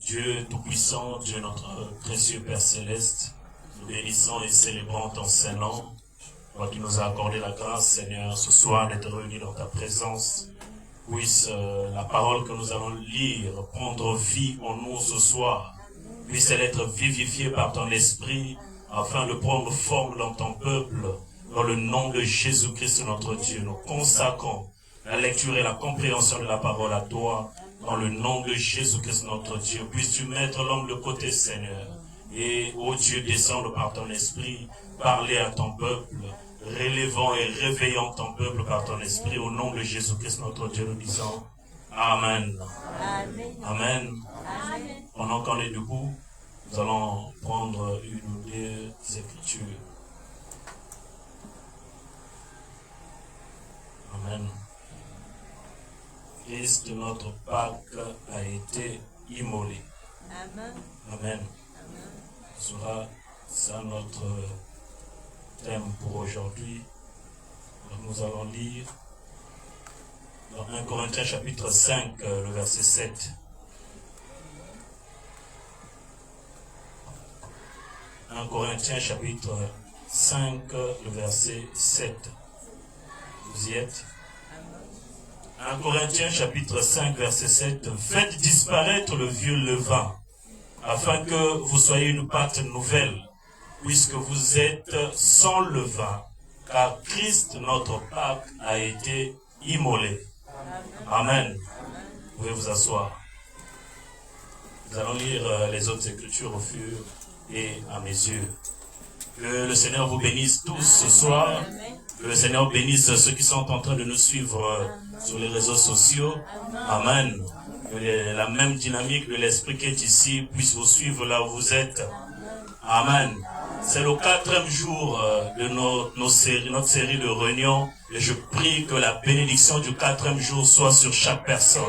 Dieu Tout-Puissant, Dieu notre précieux Père Céleste, nous bénissons et célébrons ton Saint-Nom, toi qui nous as accordé la grâce, Seigneur, ce soir d'être réunis dans ta présence. Puisse la parole que nous allons lire prendre vie en nous ce soir, puisse-elle être vivifiée par ton esprit, afin de prendre forme dans ton peuple, dans le nom de Jésus-Christ notre Dieu. Nous consacrons la lecture et la compréhension de la parole à toi, dans le nom de Jésus-Christ notre Dieu. Puisses-tu mettre l'homme de côté, Seigneur, et, ô Dieu, descendre par ton esprit, parler à ton peuple, relevant et réveillant ton peuple par ton esprit, au nom de Jésus-Christ notre Dieu, nous disons Amen. Amen. Amen. Amen. Pendant qu'on est debout, nous allons prendre une ou deux écritures. Amen. Christ, notre Pâque, a été immolé. Amen. Amen. Ce sera ça notre thème pour aujourd'hui. Nous allons lire dans 1 Corinthiens chapitre 5, le verset 7. 1 Corinthiens chapitre 5, le verset 7. Vous y êtes? 1 Corinthiens chapitre 5, verset 7. Faites disparaître le vieux levain, afin que vous soyez une pâte nouvelle, puisque vous êtes sans levain, car Christ, notre Pâque, a été immolé. Amen. Vous pouvez vous asseoir. Nous allons lire les autres écritures au fur et à mesure. Que le Seigneur vous bénisse tous ce soir. Que le Seigneur bénisse ceux qui sont en train de nous suivre sur les réseaux sociaux. Amen. Que la même dynamique de l'Esprit qui est ici puisse vous suivre là où vous êtes. Amen. C'est le 4e jour de notre série de réunions. Et je prie que la bénédiction du 4e jour soit sur chaque personne.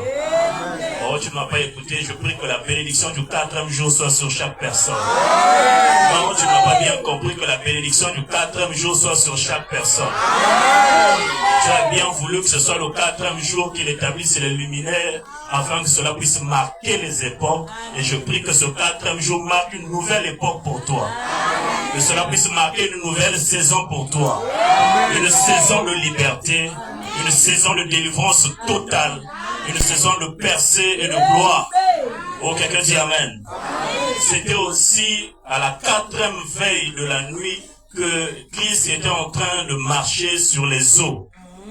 Oh, tu ne m'as pas écouté. Je prie que la bénédiction du 4e jour soit sur chaque personne. Non, tu n'as pas bien compris que la bénédiction du 4e jour soit sur chaque personne. Tu as bien voulu que ce soit le 4e jour qu'il établisse les luminaires afin que cela puisse marquer les époques. Et je prie que ce 4e jour marque une nouvelle époque pour toi. Que cela puisse marquer une nouvelle saison pour toi. Une saison de liberté, une saison de délivrance totale, une saison de percée et de gloire. Oh, quelqu'un dit Amen. C'était aussi à la 4e veille de la nuit que Christ était en train de marcher sur les eaux.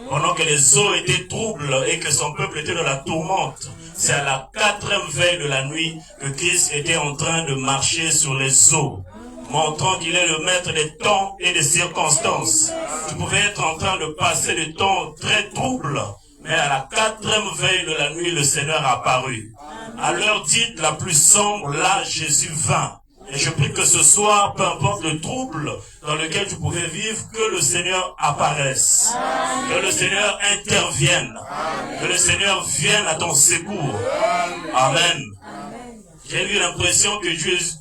Pendant que les eaux étaient troubles et que son peuple était dans la tourmente. C'est à la 4e veille de la nuit que Christ était en train de marcher sur les eaux, montrant qu'il est le maître des temps et des circonstances. Tu pouvais être en train de passer des temps très troubles, mais à la 4e veille de la nuit, le Seigneur a apparu. À l'heure dite la plus sombre, là, Jésus vint. Et je prie que ce soir, peu importe le trouble dans lequel tu pouvais vivre, que le Seigneur apparaisse. Que le Seigneur intervienne. Que le Seigneur vienne à ton secours. Amen. J'ai eu l'impression que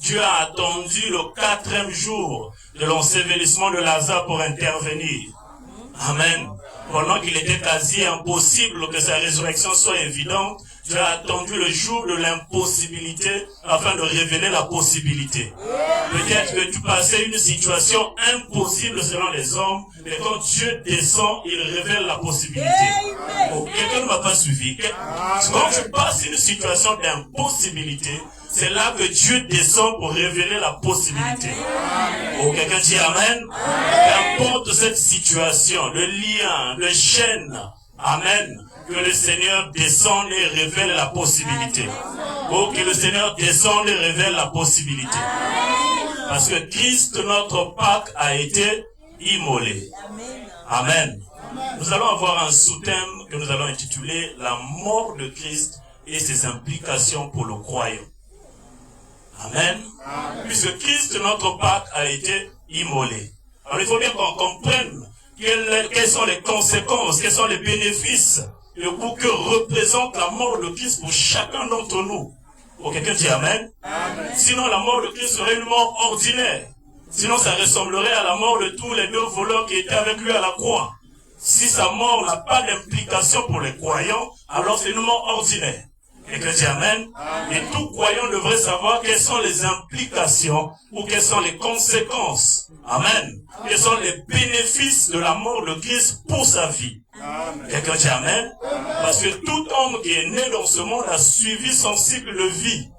Dieu a attendu le 4e jour de l'ensevelissement de Lazare pour intervenir. Amen. Pendant qu'il était quasi impossible que sa résurrection soit évidente, Dieu a attendu le jour de l'impossibilité afin de révéler la possibilité. Peut-être que tu passais une situation impossible selon les hommes, mais quand Dieu descend, il révèle la possibilité. Oh, quelqu'un ne m'a pas suivi. Quand tu passes une situation d'impossibilité, c'est là que Dieu descend pour révéler la possibilité. Oh, quelqu'un dit Amen. Qu'importe cette situation, le lien, le chaîne, Amen. Que le Seigneur descende et révèle la possibilité. Oh, que le Seigneur descende et révèle la possibilité. Parce que Christ, notre Pâque, a été immolé. Amen. Nous allons avoir un sous-thème que nous allons intituler La mort de Christ et ses implications pour le croyant. Amen. Puisque Christ, notre Pâque, a été immolé. Alors il faut bien qu'on comprenne quelles sont les conséquences, quels sont les bénéfices et pour que représente la mort de Christ pour chacun d'entre nous. Pour quelqu'un dit Amen. Amen. Sinon la mort de Christ serait une mort ordinaire. Sinon ça ressemblerait à la mort de tous les 2 voleurs qui étaient avec lui à la croix. Si sa mort n'a pas d'implication pour les croyants, alors c'est une mort ordinaire. Quelqu'un dit Amen. Et tout croyant devrait savoir quelles sont les implications ou quelles sont les conséquences. Amen. Quels sont les bénéfices de la mort de Christ pour sa vie. Quelqu'un dit Amen. Parce que tout homme qui est né dans ce monde a suivi son cycle de vie.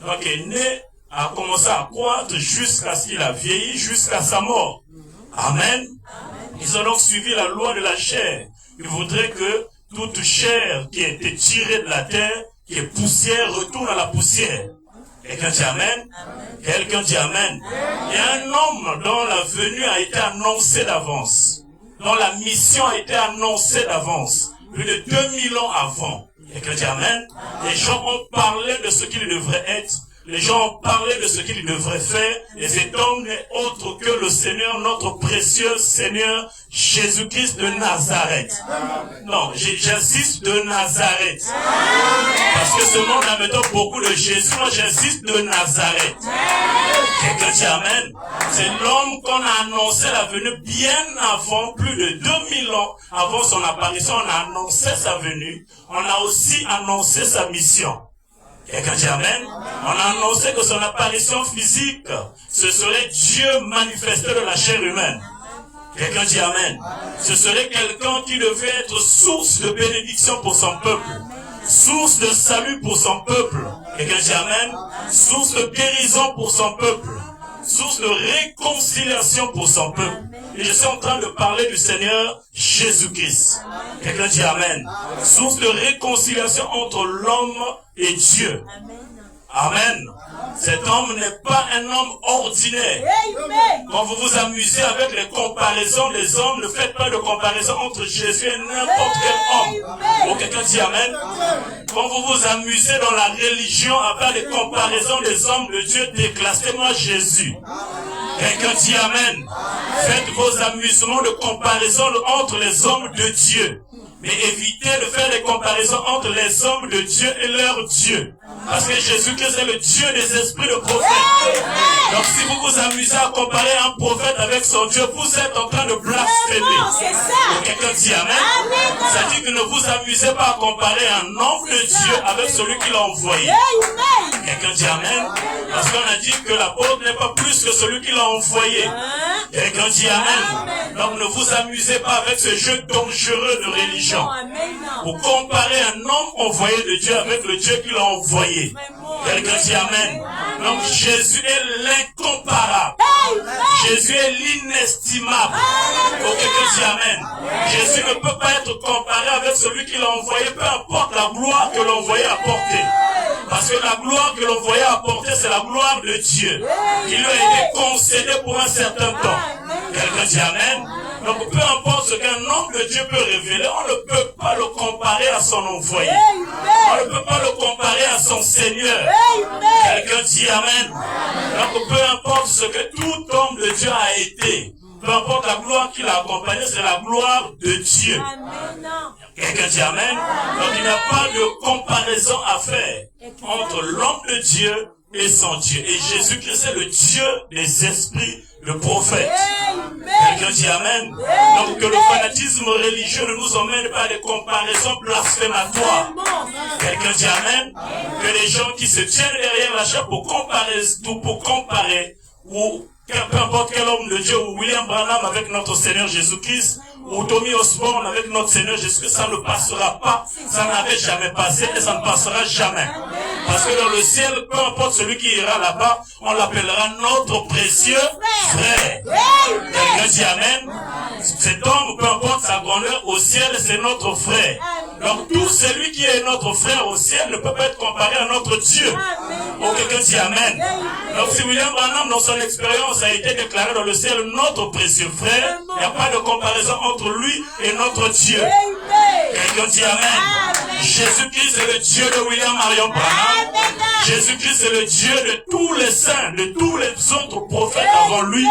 Donc il est né, a commencé à croître jusqu'à ce qu'il a vieilli, jusqu'à sa mort. Amen. Ils ont donc suivi la loi de la chair. Ils voudraient que toute chair qui a été tirée de la terre, qui est poussière, retourne à la poussière. Quelqu'un dit Amen. Quelqu'un dit Amen. Il y a un homme dont la venue a été annoncée d'avance, dont la mission a été annoncée d'avance, plus de 2000 ans avant. Quelqu'un dit Amen. Les gens ont parlé de ce qu'il devrait être. Les gens ont parlé de ce qu'il devrait faire, et cet homme n'est autre que le Seigneur, notre précieux Seigneur, Jésus-Christ de Nazareth. Non, j'insiste de Nazareth. Parce que ce monde a maintenant beaucoup de Jésus, moi j'insiste de Nazareth. Quelqu'un dit Amen. C'est l'homme qu'on a annoncé la venue bien avant, plus de 2000 ans avant son apparition, on a annoncé sa venue, on a aussi annoncé sa mission. Quelqu'un dit Amen. On a annoncé que son apparition physique, ce serait Dieu manifesté de la chair humaine. Quelqu'un dit Amen. Ce serait quelqu'un qui devait être source de bénédiction pour son peuple. Source de salut pour son peuple. Quelqu'un dit Amen. Source de guérison pour son peuple. Source de réconciliation pour son peuple. Et je suis en train de parler du Seigneur Jésus-Christ. Quelqu'un dit Amen. Source de réconciliation entre l'homme et Dieu. Amen. Cet homme n'est pas un homme ordinaire. Quand vous vous amusez avec les comparaisons des hommes, ne faites pas de comparaison entre Jésus et n'importe quel homme. Oh, quelqu'un dit Amen. Quand vous vous amusez dans la religion avec les comparaisons des hommes de Dieu, déclassez-moi Jésus. Quelqu'un dit Amen. Faites vos amusements de comparaison entre les hommes de Dieu. Mais évitez de faire des comparaisons entre les hommes de Dieu et leur Dieu. Parce que Jésus-Christ est le Dieu des esprits de prophètes. Donc si vous vous amusez à comparer un prophète avec son Dieu, vous êtes en train de blasphémer. Quelqu'un dit Amen. Ça dit que ne vous amusez pas à comparer un homme de Dieu avec celui qui l'a envoyé. Quelqu'un dit Amen. Parce qu'on a dit que l'apôtre n'est pas plus que celui qui l'a envoyé. Quelqu'un dit Amen. Donc ne vous amusez pas avec ce jeu dangereux de religion. Pour comparer un homme envoyé de Dieu avec le Dieu qui l'a envoyé. Quelqu'un dit Amen. Donc Jésus est l'incomparable. Jésus est l'inestimable. Donc quelqu'un dit Amen. Jésus ne peut pas être comparé avec celui qui l'a envoyé, peu importe la gloire que l'envoyé a portée. Parce que la gloire que l'envoyé a portée, c'est la gloire de Dieu, qui lui a été concédée pour un certain temps. Quelqu'un dit Amen. Donc peu importe ce qu'un homme de Dieu peut révéler, on ne peut pas le comparer à son envoyé. On ne peut pas le comparer à son Seigneur. Quelqu'un dit Amen. Donc peu importe ce que tout homme de Dieu a été, peu importe la gloire qu'il a accompagnée, c'est la gloire de Dieu. Quelqu'un dit Amen. Donc il n'y a pas de comparaison à faire entre l'homme de Dieu et son Dieu. Et Jésus-Christ est le Dieu des esprits de prophètes. Quelqu'un dit Amen. Donc que le fanatisme religieux ne nous emmène pas à des comparaisons blasphématoires. Quelqu'un dit Amen. Que les gens qui se tiennent derrière la chair pour comparer, ou peu importe quel homme de Dieu, ou William Branham avec notre Seigneur Jésus-Christ, ou Tommy Osborne avec notre Seigneur Jésus-Christ, ça ne passera pas, ça n'avait jamais passé et ça ne passera jamais. Parce que dans le ciel, peu importe celui qui ira là-bas, on l'appellera notre précieux frère. Quelqu'un dit Amen. Cet homme, peu importe sa grandeur, au ciel, c'est notre frère. Donc tout celui qui est notre frère au ciel ne peut pas être comparé à notre Dieu. Oh, quelqu'un dit Amen. Donc si William Branham, dans son expérience, a été déclaré dans le ciel notre précieux frère, il n'y a pas de comparaison entre lui et notre Dieu. Quelqu'un dit Amen. Jésus-Christ est le Dieu de William Marion Branham. Jésus-Christ est le Dieu de tous les saints, de tous les autres prophètes avant lui.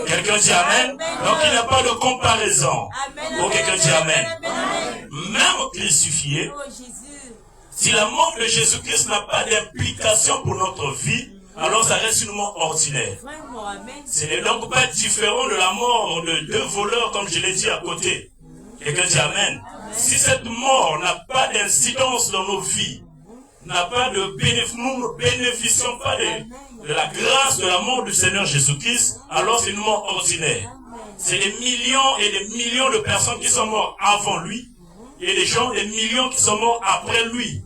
Quelqu'un dit Amen. Donc il n'y a pas de comparaison. Oh, quelqu'un dit Amen. Même crucifié, si la mort de Jésus-Christ n'a pas d'implication pour notre vie, alors ça reste une mort ordinaire. Ce n'est donc pas différent de la mort de deux voleurs, comme je l'ai dit à côté. Quelqu'un dit Amen. Si cette mort n'a pas d'incidence dans nos vies, n'a pas de bénéfice, nous ne bénéficions pas de la grâce de la mort du Seigneur Jésus-Christ, alors c'est une mort ordinaire. C'est des millions et des millions de personnes qui sont mortes avant lui, et des gens, des millions qui sont morts après lui.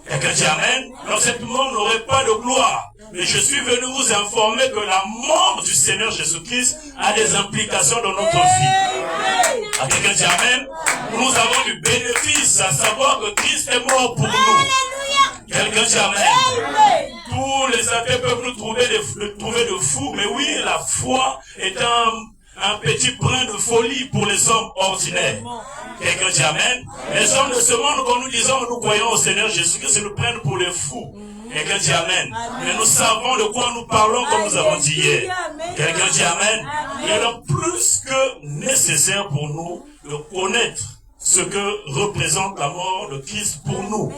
Quelqu'un dit Amen. Donc cette mort n'aurait pas de gloire. Mais je suis venu vous informer que la mort du Seigneur Jésus-Christ a des implications dans notre vie. Quelqu'un dit Amen. Nous avons du bénéfice à savoir que Christ est mort pour nous. Quelqu'un dit Amen. Tous les athées peuvent nous trouver de fous, mais oui, la foi est un petit brin de folie pour les hommes ordinaires. Quelqu'un dit Amen. Les hommes de ce monde, quand nous disons nous croyons au Seigneur Jésus-Christ, nous prennent pour les fous. Quelqu'un dit Amen. Mais nous savons de quoi nous parlons comme nous avons dit hier. Quelqu'un dit Amen. Il est donc plus que nécessaire pour nous de connaître ce que représente la mort de Christ pour nous.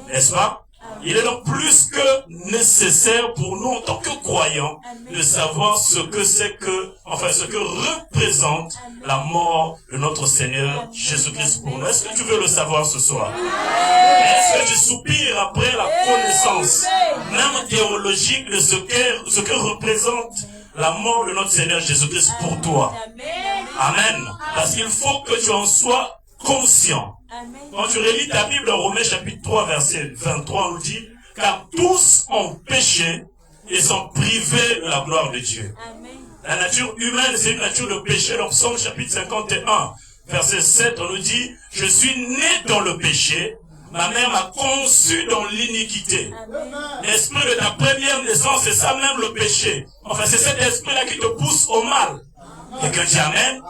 N'est-ce pas? Il est donc plus que nécessaire pour nous en tant que croyants de savoir ce que c'est que, enfin ce que représente la mort de notre Seigneur Jésus-Christ pour nous. Est-ce que tu veux le savoir ce soir? Est-ce que tu soupires après la connaissance, même théologique, de ce que représente la mort de notre Seigneur Jésus-Christ pour toi? Amen. Parce qu'il faut que tu en sois conscient. Quand tu relis ta Bible dans Romains chapitre 3 verset 23, on nous dit « Car tous ont péché et sont privés de la gloire de Dieu. » La nature humaine, c'est une nature de péché. Dans Psaume chapitre 51, verset 7, on nous dit « Je suis né dans le péché, ma mère m'a conçu dans l'iniquité. » L'esprit de ta première naissance, c'est ça même le péché. Enfin, c'est cet esprit-là qui te pousse au mal. Quelqu'un dit Amen.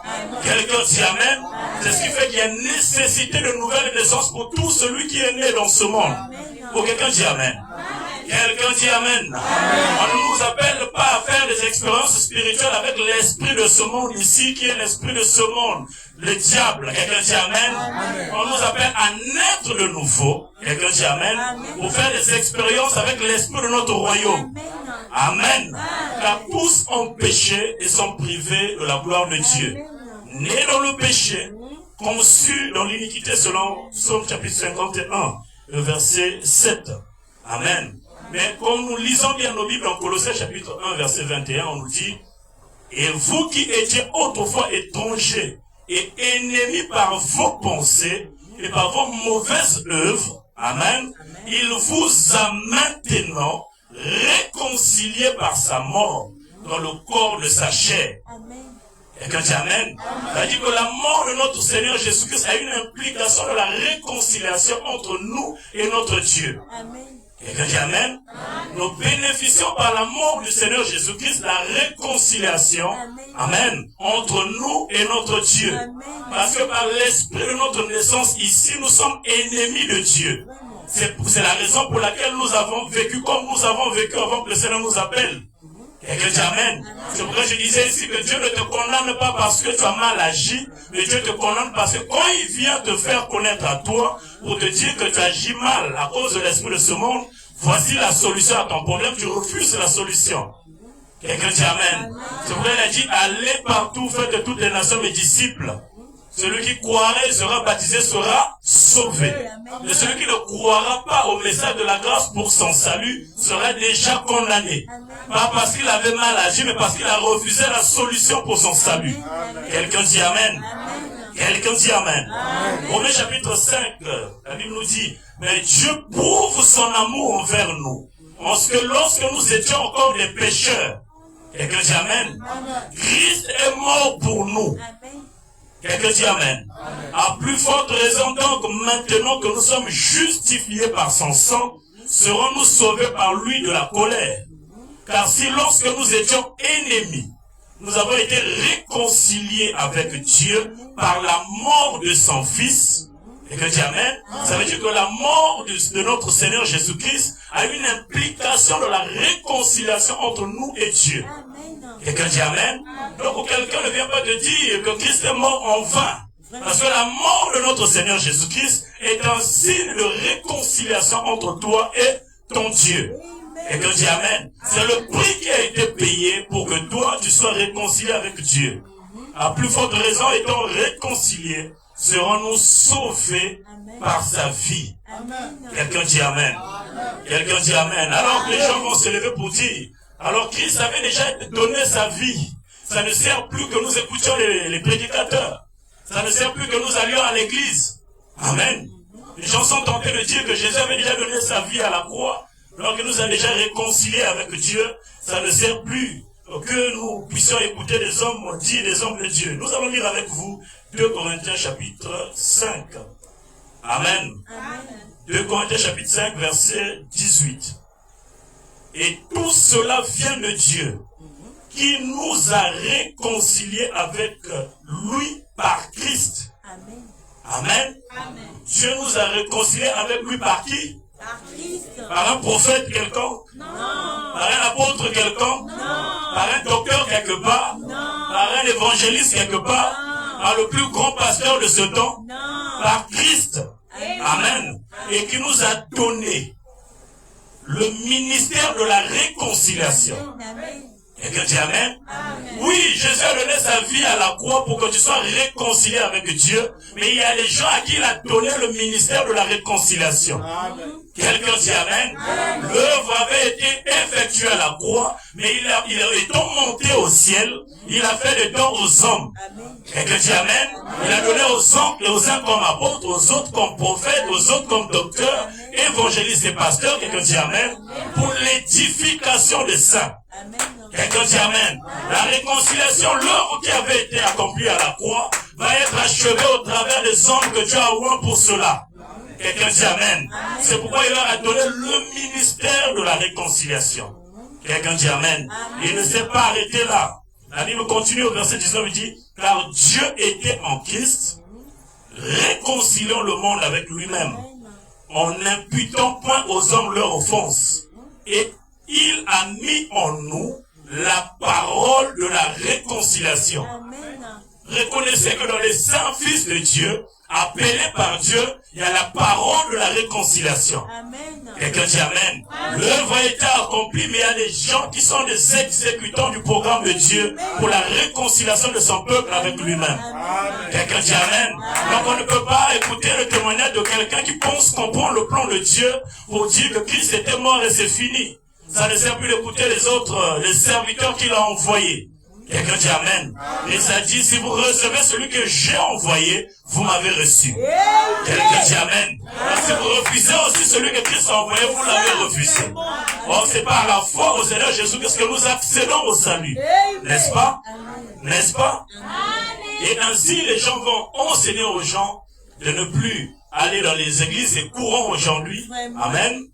Quelqu'un dit Amen. C'est ce qui fait qu'il y a nécessité de nouvelles naissances pour tout celui qui est né dans ce monde. Pour quelqu'un dit Amen. Quelqu'un dit Amen. On ne nous appelle pas à faire des expériences spirituelles avec l'esprit de ce monde ici, qui est l'esprit de ce monde. Le diable. Quelqu'un dit Amen. On nous appelle à naître de nouveau. Quelqu'un dit Amen. Pour faire des expériences avec l'esprit de notre royaume. Amen. Car tous ont péché et sont privés de la gloire de Dieu. Nés dans le péché, conçus dans l'iniquité selon Psaume chapitre 51, le verset 7. Amen. Mais comme nous lisons bien nos Bibles en Colossiens chapitre 1, verset 21, on nous dit « Et vous qui étiez autrefois étrangers et ennemis par vos pensées et par vos mauvaises œuvres, Amen, il vous a maintenant réconcilié par sa mort dans le corps de sa chair. » Quelqu'un dit Amen. Ça dit que la mort de notre Seigneur Jésus-Christ a une implication de la réconciliation entre nous et notre Dieu. Quelqu'un dit Amen. Nous bénéficions par la mort du Seigneur Jésus-Christ la réconciliation, Amen, entre nous et notre Dieu. Parce que par l'esprit de notre naissance ici, nous sommes ennemis de Dieu. C'est la raison pour laquelle nous avons vécu comme nous avons vécu avant que le Seigneur nous appelle. Quelqu'un dit Amen. C'est pourquoi je disais ici que Dieu ne te condamne pas parce que tu as mal agi, mais Dieu te condamne parce que quand il vient te faire connaître à toi, pour te dire que tu agis mal à cause de l'esprit de ce monde, voici la solution à ton problème, tu refuses la solution. Quelqu'un dit Amen. C'est pourquoi il a dit, allez partout, faites de toutes les nations mes disciples. Celui qui croirait et sera baptisé sera sauvé. Mais celui qui ne croira pas au message de la grâce pour son salut sera déjà condamné. Pas parce qu'il avait mal agi, mais parce qu'il a refusé la solution pour son salut. Quelqu'un dit Amen. Quelqu'un dit Amen. Romains chapitre 5, la Bible nous dit, mais Dieu prouve son amour envers nous. Parce que lorsque nous étions encore des pécheurs, quelqu'un dit Amen. Christ est mort pour nous. Quelqu'un dit Amen. À plus forte raison donc, maintenant que nous sommes justifiés par son sang, serons-nous sauvés par lui de la colère. Car si lorsque nous étions ennemis, nous avons été réconciliés avec Dieu par la mort de son Fils, quelqu'un dit Amen, ça veut dire que la mort de notre Seigneur Jésus-Christ a une implication de la réconciliation entre nous et Dieu. Quelqu'un dit Amen. Donc quelqu'un ne vient pas te dire que Christ est mort en vain. Parce que la mort de notre Seigneur Jésus-Christ est un signe de réconciliation entre toi et ton Dieu. Quelqu'un dit Amen. C'est le prix qui a été payé pour que toi tu sois réconcilié avec Dieu. À plus forte raison, étant réconcilié, serons-nous sauvés par sa vie. Quelqu'un dit Amen. Quelqu'un dit Amen. Alors que les gens vont se lever pour dire, alors Christ avait déjà donné sa vie. Ça ne sert plus que nous écoutions les prédicateurs. Ça ne sert plus que nous allions à l'église. Amen. Les gens sont tentés de dire que Jésus avait déjà donné sa vie à la croix. Alors que nous avons déjà réconcilié avec Dieu, ça ne sert plus que nous puissions écouter des hommes dire des hommes de Dieu. Nous allons lire avec vous 2 Corinthiens chapitre 5. Amen. 2 Corinthiens chapitre 5 verset 18. Et tout cela vient de Dieu, qui nous a réconciliés avec lui par Christ. Amen. Dieu nous a réconciliés avec lui par qui? Par Christ. Par un prophète quelconque? Non. Par un apôtre quelconque? Non. Par un docteur quelque part? Non. Par un évangéliste quelque part? Non. Par le plus grand pasteur de ce temps? Non. Par Christ. Amen. Et qui nous a donné le ministère de la réconciliation. Amen. Quelqu'un dit Amen. Amen. Oui, Jésus a donné sa vie à la croix pour que tu sois réconcilié avec Dieu. Mais il y a des gens à qui il a donné le ministère de la réconciliation. Amen. Quelqu'un dit Amen. L'œuvre avait été effectuée à la croix, mais étant monté au ciel, il a fait des dons aux hommes. Quelqu'un dit Amen. Il a donné aux uns comme apôtres, aux autres comme prophètes, aux autres comme docteurs, évangélistes et pasteurs. Quelqu'un dit Amen. Pour l'édification des saints. Quelqu'un dit Amen. La réconciliation, l'œuvre qui avait été accomplie à la croix, va être achevée au travers des hommes que Dieu a oint pour cela. Quelqu'un dit Amen. C'est pourquoi il leur a donné le ministère de la réconciliation. Quelqu'un dit Amen. Il ne s'est pas arrêté là. La Bible continue au verset 19, il dit, car Dieu était en Christ, réconciliant le monde avec lui-même, en n'imputant point aux hommes leur offense. Et il a mis en nous la parole de la réconciliation. Reconnaissez que dans les saints fils de Dieu, appelés par Dieu, il y a la parole de la réconciliation. Quelqu'un dit Amen. L'œuvre a été accomplie, mais il y a des gens qui sont des exécutants du programme de Dieu pour la réconciliation de son peuple avec lui-même. Quelqu'un dit Amen. Donc on ne peut pas écouter le témoignage de quelqu'un qui pense comprendre le plan de Dieu pour dire que Christ était mort et c'est fini. Ça ne sert plus d'écouter les autres, les serviteurs qu'il a envoyés. Quelqu'un dit Amen. Et ça dit, si vous recevez celui que j'ai envoyé, vous m'avez reçu. Quelqu'un dit Amen. Alors, si vous refusez aussi celui que Christ a envoyé, vous l'avez refusé. Or, c'est par la foi au Seigneur Jésus-Christ que nous accédons au salut. N'est-ce pas? N'est-ce pas? Et ainsi, les gens vont enseigner aux gens de ne plus aller dans les églises et courants aujourd'hui. Amen.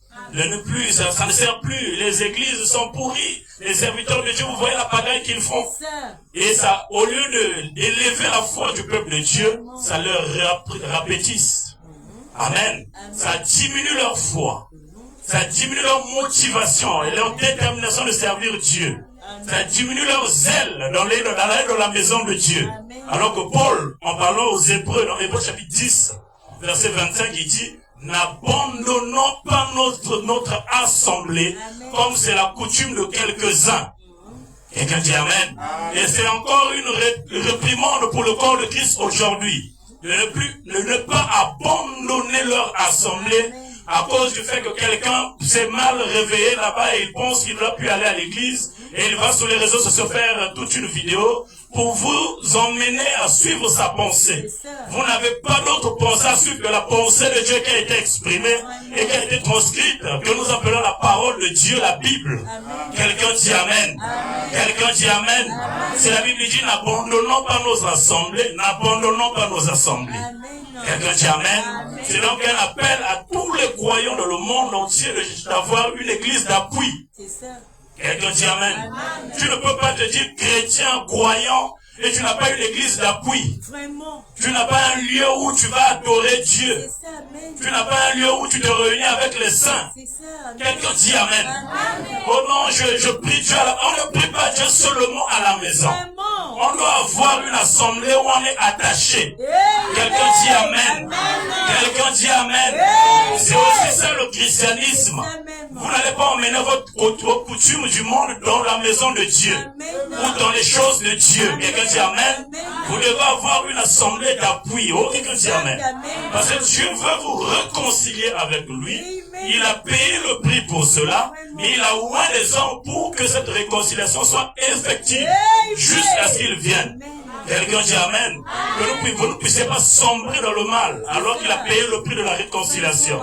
Ça ne sert plus. Les églises sont pourries. Les serviteurs de Dieu, vous voyez la pagaille qu'ils font. Et ça, au lieu d'élever la foi du peuple de Dieu, ça leur rapétisse. Amen. Ça diminue leur foi. Ça diminue leur motivation et leur détermination de servir Dieu. Ça diminue leur zèle dans la maison de Dieu. Alors que Paul, en parlant aux Hébreux, dans Hébreux chapitre 10, verset 25, il dit, n'abandonnons pas notre assemblée comme c'est la coutume de quelques-uns. Quelqu'un dit Amen. Et c'est encore une réprimande pour le corps de Christ aujourd'hui. De ne pas abandonner leur assemblée à cause du fait que quelqu'un s'est mal réveillé là-bas et il pense qu'il doit plus aller à l'église et il va sur les réseaux sociaux faire toute une vidéo pour vous emmener à suivre sa pensée. Vous n'avez pas d'autre pensée à suivre que la pensée de Dieu qui a été exprimée et qui a été transcrite, que nous appelons la parole de Dieu, la Bible. Quelqu'un dit Amen. Quelqu'un dit Amen. C'est la Bible qui dit, n'abandonnons pas nos assemblées, n'abandonnons pas nos assemblées. Quelqu'un dit Amen. C'est donc un appel à tous les croyants dans le monde entier d'avoir une église d'appui. Quelqu'un dit Amen. Tu ne peux pas te dire chrétien, croyant, et tu n'as pas une église d'appui. Tu n'as pas un lieu où tu vas adorer Dieu. Tu n'as pas un lieu où tu te réunis avec les saints. Quelqu'un dit Amen. Oh non, je prie Dieu. On ne prie pas Dieu seulement à la maison. On doit avoir une assemblée où on est attaché. Quelqu'un dit Amen. Quelqu'un dit Amen. C'est aussi ça le christianisme. Vous n'allez pas emmener votre coutume du monde dans la maison de Dieu ou dans les choses de Dieu. Quelqu'un dit Amen. Vous devez avoir une assemblée d'appui. Oh, quelqu'un dit Amen. Parce que Dieu veut vous réconcilier avec lui. Il a payé le prix pour cela. Et il a oint les hommes pour que cette réconciliation soit effective jusqu'à ce qu'il vienne. Quelqu'un dit Amen. Que vous ne puissiez pas sombrer dans le mal alors qu'il a payé le prix de la réconciliation.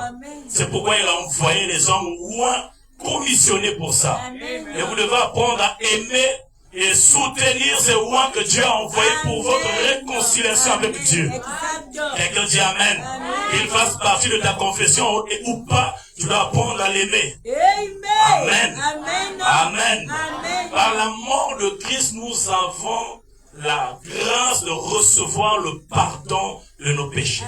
C'est pourquoi il a envoyé les hommes oints commissionnés pour ça. Et vous devez apprendre à aimer et soutenir ces oints que Dieu a envoyés pour votre réconciliation avec Dieu. Quelqu'un dit Amen. Qu'il fasse partie de ta confession ou pas, tu dois apprendre à l'aimer. Amen. Amen. Par la mort de Christ, nous avons la grâce de recevoir le pardon de nos péchés.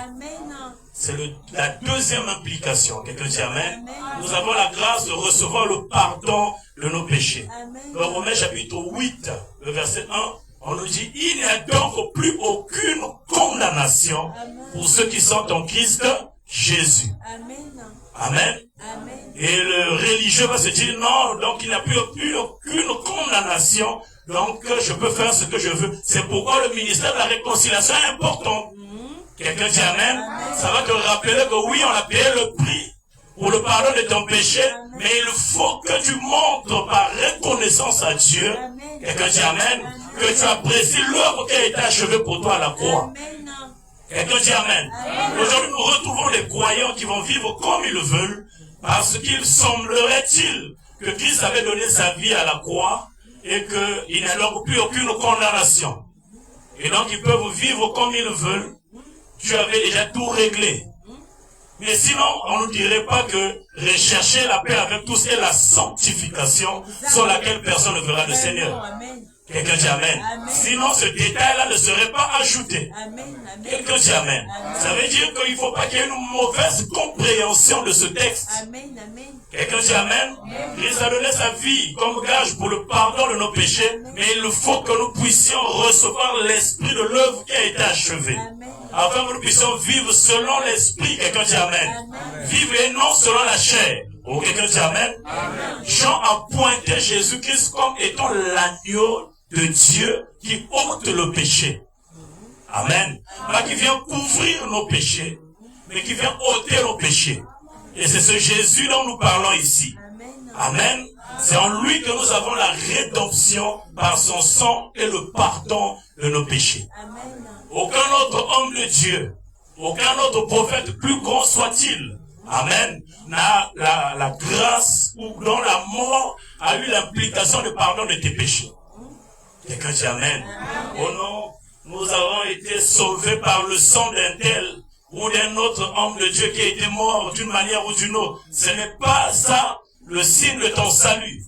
C'est la deuxième implication. Quelqu'un dit Amen. Nous avons la grâce de recevoir le pardon de nos péchés. Dans Romains chapitre 8, le verset 1, on nous dit, il n'y a donc plus aucune condamnation pour ceux qui sont en Christ Jésus. Amen. Et le religieux va se dire, non, donc il n'y a plus aucune condamnation. Donc, je peux faire ce que je veux. C'est pourquoi le ministère de la réconciliation est important. Quelqu'un dit Amen. Ça va te rappeler que oui, on a payé le prix pour le pardon de ton péché, mais il faut que tu montres par reconnaissance à Dieu, quelqu'un dit Amen, que tu apprécies l'œuvre qui a été achevée pour toi à la croix. Quelqu'un dit Amen. Aujourd'hui, nous retrouvons des croyants qui vont vivre comme ils le veulent, parce qu'il semblerait-il que Christ avait donné sa vie à la croix, et qu'il n'y a donc plus aucune condamnation. Et donc, ils peuvent vivre comme ils veulent. Tu avais déjà tout réglé. Mais sinon, on ne dirait pas que rechercher la paix avec tous est la sanctification sur laquelle personne ne verra le Seigneur. Quelqu'un dit Amen. Sinon, ce détail-là ne serait pas ajouté. Quelqu'un dit Amen. Ça veut dire qu'il ne faut pas qu'il y ait une mauvaise compréhension de ce texte. Quelqu'un dit Amen. Christ a donné sa vie comme gage pour le pardon de nos péchés, mais il faut que nous puissions recevoir l'esprit de l'œuvre qui a été achevée. Afin que nous puissions vivre selon l'esprit. Quelqu'un dit Amen. Vivre et non selon la chair. Oh, quelqu'un dit Amen. Jean a pointé Jésus-Christ comme étant l'agneau de Dieu qui ôte le péché. Amen. Pas qui vient couvrir nos péchés, mais qui vient ôter nos péchés. Et c'est ce Jésus dont nous parlons ici. Amen. C'est en lui que nous avons la rédemption par son sang et le pardon de nos péchés. Aucun autre homme de Dieu, aucun autre prophète, plus grand soit-il, Amen, n'a la grâce ou dont la mort a eu l'implication de pardon de tes péchés. Quelqu'un dit Amen. Oh non, nous avons été sauvés par le sang d'un tel ou d'un autre homme de Dieu qui a été mort d'une manière ou d'une autre. Ce n'est pas ça le signe de ton salut.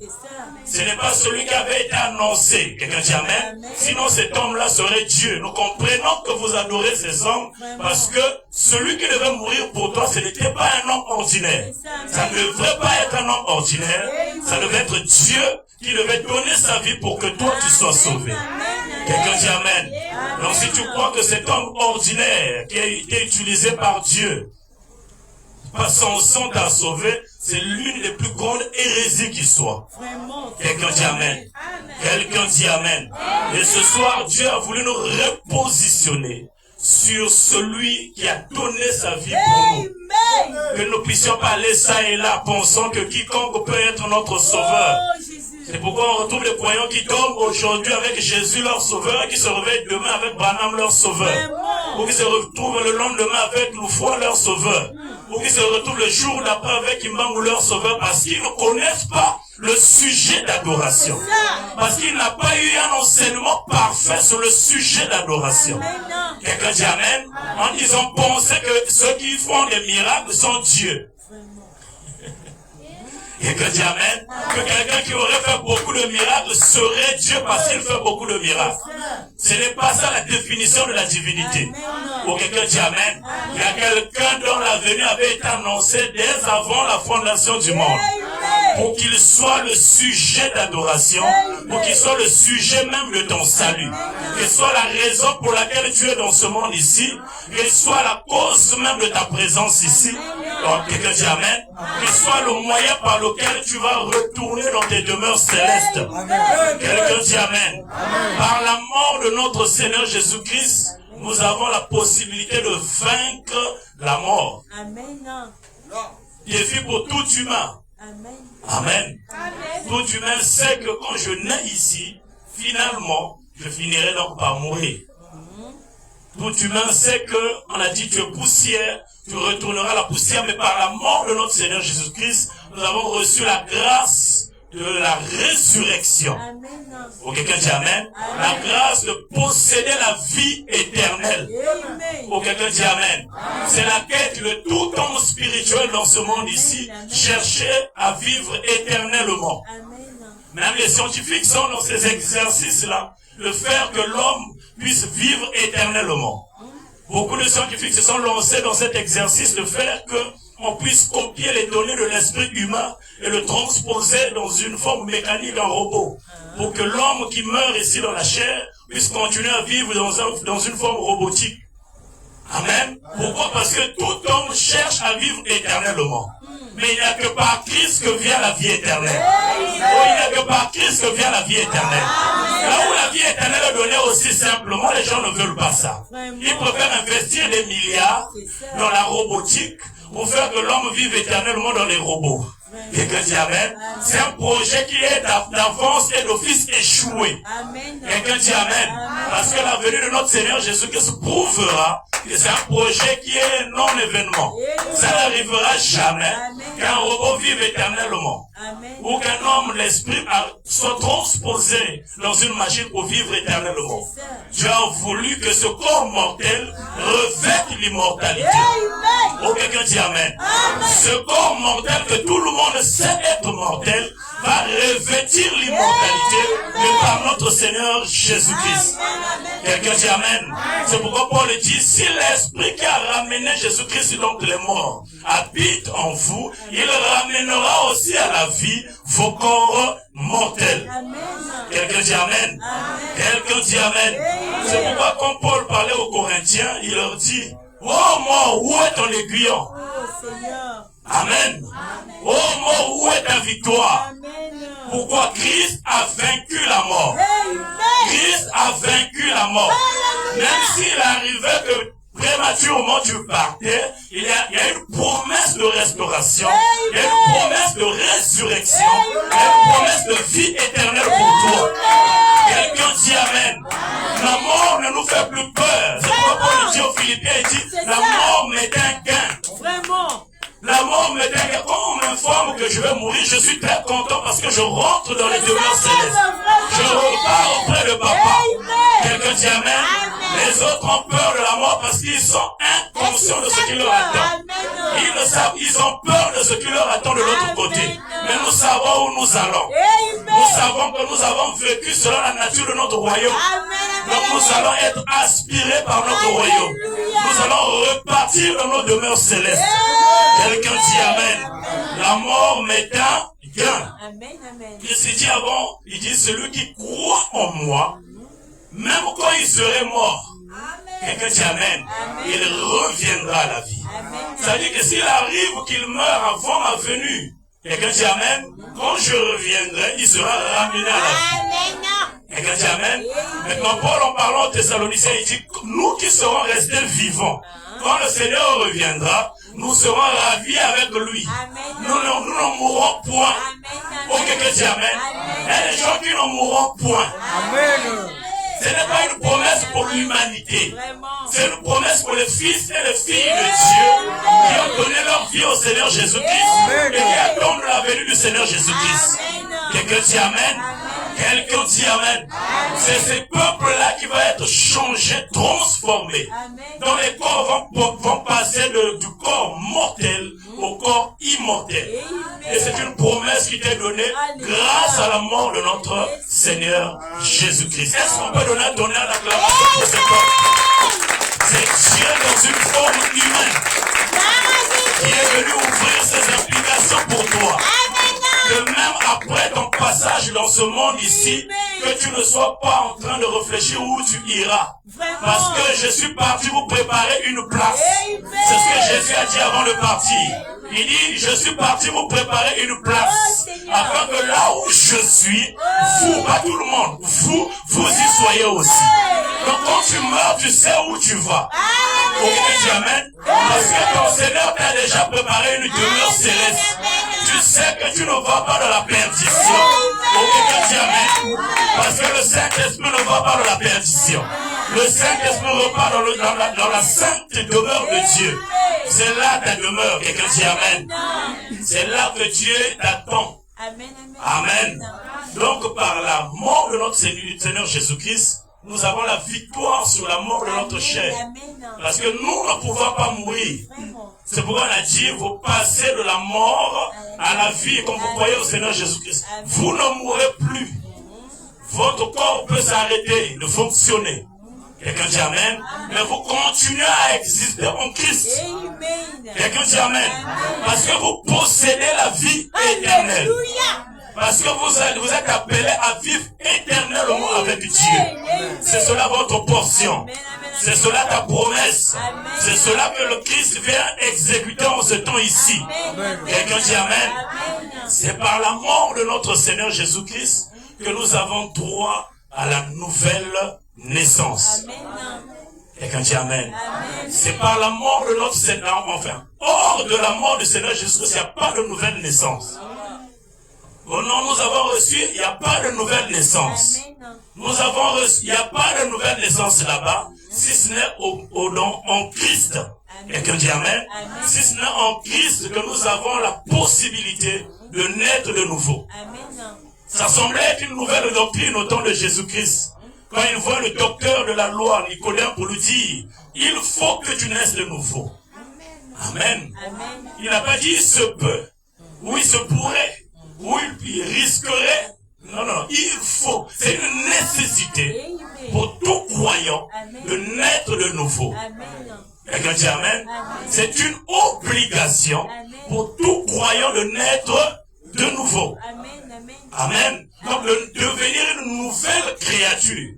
Ce n'est pas celui qui avait été annoncé. Quelqu'un dit Amen. Sinon cet homme-là serait Dieu. Nous comprenons que vous adorez ces hommes parce que celui qui devait mourir pour toi, ce n'était pas un homme ordinaire. Ça ne devrait pas être un homme ordinaire. Ça devait être Dieu qui devait donner sa vie pour que toi tu sois sauvé. Quelqu'un dit Amen. Donc si tu crois que cet homme ordinaire qui a été utilisé par Dieu, par son sang t'a sauvé, c'est l'une des plus grandes hérésies qui soit. Quelqu'un dit Amen. Quelqu'un dit Amen. Et ce soir, Dieu a voulu nous repositionner sur celui qui a donné sa vie pour nous. Que nous ne puissions pas aller ça et là pensant que quiconque peut être notre sauveur. C'est pourquoi on retrouve les croyants qui dorment aujourd'hui avec Jésus leur sauveur et qui se réveillent demain avec Branham leur sauveur. Ou qui se retrouvent le lendemain avec Loufoua leur sauveur. Ou qui se retrouvent le jour d'après avec Imbangu leur sauveur parce qu'ils ne connaissent pas le sujet d'adoration. Parce qu'il n'a pas eu un enseignement parfait sur le sujet d'adoration. Quelqu'un dit Amen. En disant penser que ceux qui font des miracles sont Dieu. Quelqu'un dit Amen. Que quelqu'un qui aurait fait beaucoup de miracles serait Dieu parce qu'il fait beaucoup de miracles. Ce n'est pas ça la définition de la divinité. Pour quelqu'un dit Amen. Il y a quelqu'un dont l'avenir avait été annoncé dès avant la fondation du monde. Pour qu'il soit le sujet d'adoration, pour qu'il soit le sujet même de ton salut. Qu'il soit la raison pour laquelle tu es dans ce monde ici, qu'il soit la cause même de ta présence ici. quelqu'un dit Amen, qu'il soit le moyen par lequel tu vas retourner dans tes demeures célestes. Quelqu'un dit Amen. Par la mort de notre Seigneur Jésus-Christ, nous avons la possibilité de vaincre la mort. Amen. Défi pour tout humain. Amen. Amen. Tout humain sait que quand je nais ici, finalement, je finirai donc par mourir. Tout humain sait que, on a dit, tu es poussière, tu retourneras à la poussière, mais par la mort de notre Seigneur Jésus-Christ, nous avons reçu la grâce de la résurrection. Amen. Pour quelqu'un dit Amen. La grâce de posséder la vie éternelle. Amen. Pour quelqu'un dit Amen. C'est la quête de tout homme spirituel dans ce monde ici, chercher à vivre éternellement. Amen. Même les scientifiques sont dans ces exercices-là, de faire que l'homme puisse vivre éternellement. Beaucoup de scientifiques se sont lancés dans cet exercice de faire que on puisse copier les données de l'esprit humain et le transposer dans une forme mécanique, un robot, pour que l'homme qui meurt ici dans la chair puisse continuer à vivre dans une forme robotique. Amen. Pourquoi? Parce que tout homme cherche à vivre éternellement. Mais il n'y a que par Christ que vient la vie éternelle. Oh, il n'y a que par Christ que vient la vie éternelle. Là où la vie éternelle est donnée aussi simplement, les gens ne veulent pas ça. Ils préfèrent investir des milliards dans la robotique pour faire que l'homme vive éternellement dans les robots. Quelqu'un dit Amen. C'est un projet qui est d'avance et d'office échoué. Quelqu'un dit Amen. Parce que la venue de notre Seigneur Jésus-Christ prouvera que c'est un projet qui est non-événement. Ça n'arrivera jamais qu'un robot vive éternellement. Ou qu'un homme, l'esprit, soit transposé dans une machine pour vivre éternellement. Dieu a voulu que ce corps mortel revête l'immortalité. Oh, quelqu'un dit Amen. Ce corps mortel que tout le monde sait être mortel va revêtir l'immortalité de par notre Seigneur Jésus-Christ. Quelqu'un dit Amen. C'est pourquoi Paul dit, si l'esprit qui a ramené Jésus-Christ donc les morts habite en vous, il ramènera aussi à la vie vos corps mortels. Quelqu'un dit Amen. Quelqu'un dit Amen. C'est pourquoi quand Paul parlait aux Corinthiens, il leur dit, oh mort, où est ton aiguillon? Amen. Oh mort, où est ta victoire? Pourquoi Christ a vaincu la mort? Christ a vaincu la mort. Même s'il arrivait que prématurément tu partais, il y a une promesse de restauration, il y a une promesse de résurrection, il y a une promesse de vie éternelle pour toi. Quelqu'un dit Amen. La mort ne nous fait plus peur. C'est pourquoi Paul dit aux Philippiens, il dit, la mort m'est un gain. Vraiment. La mort me dit, quand on m'informe que je vais mourir, je suis très content parce que je rentre dans les demeures célestes. Je repars auprès de papa. Quelqu'un dit Amen. Les autres ont peur de la mort parce qu'ils sont inconscients de ce qui leur attend. Ils le savent, ils ont peur de ce qui leur attend de l'autre côté. Mais nous savons où nous allons. Nous savons que nous avons vécu selon la nature de notre royaume. Donc nous allons être aspirés par notre royaume. Nous allons repartir dans nos demeures célestes. Quelqu'un dit Amen. La mort m'est un gain. Il s'est dit avant, il dit celui qui croit en moi, même quand il serait mort, quelqu'un dit Amen, il reviendra à la vie. Ça veut dire que s'il arrive qu'il meure avant ma venue, quelqu'un dit Amen, quand je reviendrai, il sera ramené à la vie. Quelqu'un dit Amen. Maintenant, Paul, en parlant aux Thessaloniciens, il dit, nous qui serons restés vivants, quand le Seigneur reviendra, nous serons ravis avec lui. Nous ne mourrons point. Oh, quelqu'un dit Amen. Il y a des gens qui ne mourront point. Amen. Ce n'est pas une promesse pour l'humanité. C'est une promesse pour les fils et les filles de Dieu qui ont donné leur vie au Seigneur Jésus-Christ et qui attendent la venue du Seigneur Jésus-Christ. Quelqu'un dit Amen. Quelqu'un dit Amen. C'est ces peuples-là qui vont être changés, transformés. Dont les corps vont passer du corps mortel au corps immortel. Et c'est une promesse qui t'est donnée grâce à la mort de notre Seigneur Jésus-Christ. Est-ce qu'on peut donner un acclamation pour cet homme? C'est Dieu dans une forme humaine qui est venu ouvrir ses implications pour toi. que même après ton passage dans ce monde ici, que tu ne sois pas en train de réfléchir où tu iras. Parce que je suis parti vous préparer une place. C'est ce que Jésus a dit avant de partir. Il dit, je suis parti vous préparer une place. Afin que là où je suis, vous, pas tout le monde, vous y soyez aussi. Donc quand tu meurs, tu sais où tu vas. Ok, tu amènes. Parce que ton Seigneur t'a déjà préparé une demeure céleste. Tu sais que tu ne vas pas dans la perdition. Ok, tu amènes. Parce que le Saint-Esprit ne va pas dans la perdition. Le Saint-Esprit repart dans la sainte demeure de Dieu. C'est là ta demeure, quelqu'un dit Amen. C'est là que Dieu t'attend. Amen. Donc par la mort de notre Seigneur Jésus-Christ, nous avons la victoire sur la mort de notre chair. Parce que nous ne pouvons pas mourir. C'est pourquoi on a dit, vous passez de la mort à la vie, comme vous croyez au Seigneur Jésus-Christ. Vous ne mourrez plus. Votre corps peut s'arrêter de fonctionner. Quelqu'un dit Amen. Mais vous continuez à exister en Christ. Quelqu'un dit Amen. Parce que vous possédez la vie éternelle. Parce que vous êtes appelés à vivre éternellement avec Dieu. C'est cela votre portion. C'est cela ta promesse. C'est cela que le Christ vient exécuter en ce temps ici. Quelqu'un dit Amen. C'est par la mort de notre Seigneur Jésus-Christ que nous avons droit à la nouvelle naissance. Quelqu'un dit Amen. C'est par la mort de notre Seigneur, enfin, hors de la mort du Seigneur Jésus-Christ, il n'y a pas de nouvelle naissance. Au nom nous avons reçu, il n'y a pas de nouvelle naissance. Nous avons reçu, il n'y a pas de nouvelle naissance là-bas, si ce n'est au nom en Christ. Quelqu'un dit Amen. Si ce n'est en Christ que nous avons la possibilité de naître de nouveau. Ça semblait être une nouvelle doctrine au temps de Jésus-Christ. Quand il voit le docteur de la loi, Nicodème, pour lui dire, il faut que tu naisses de nouveau. Amen. Il n'a pas dit il se peut, ou il se pourrait, ou il risquerait. Non, non, il faut. C'est une nécessité pour tout croyant de naître de nouveau. Quelqu'un dit Amen. C'est une obligation pour tout croyant de naître de nouveau. Amen. Donc de devenir une nouvelle créature.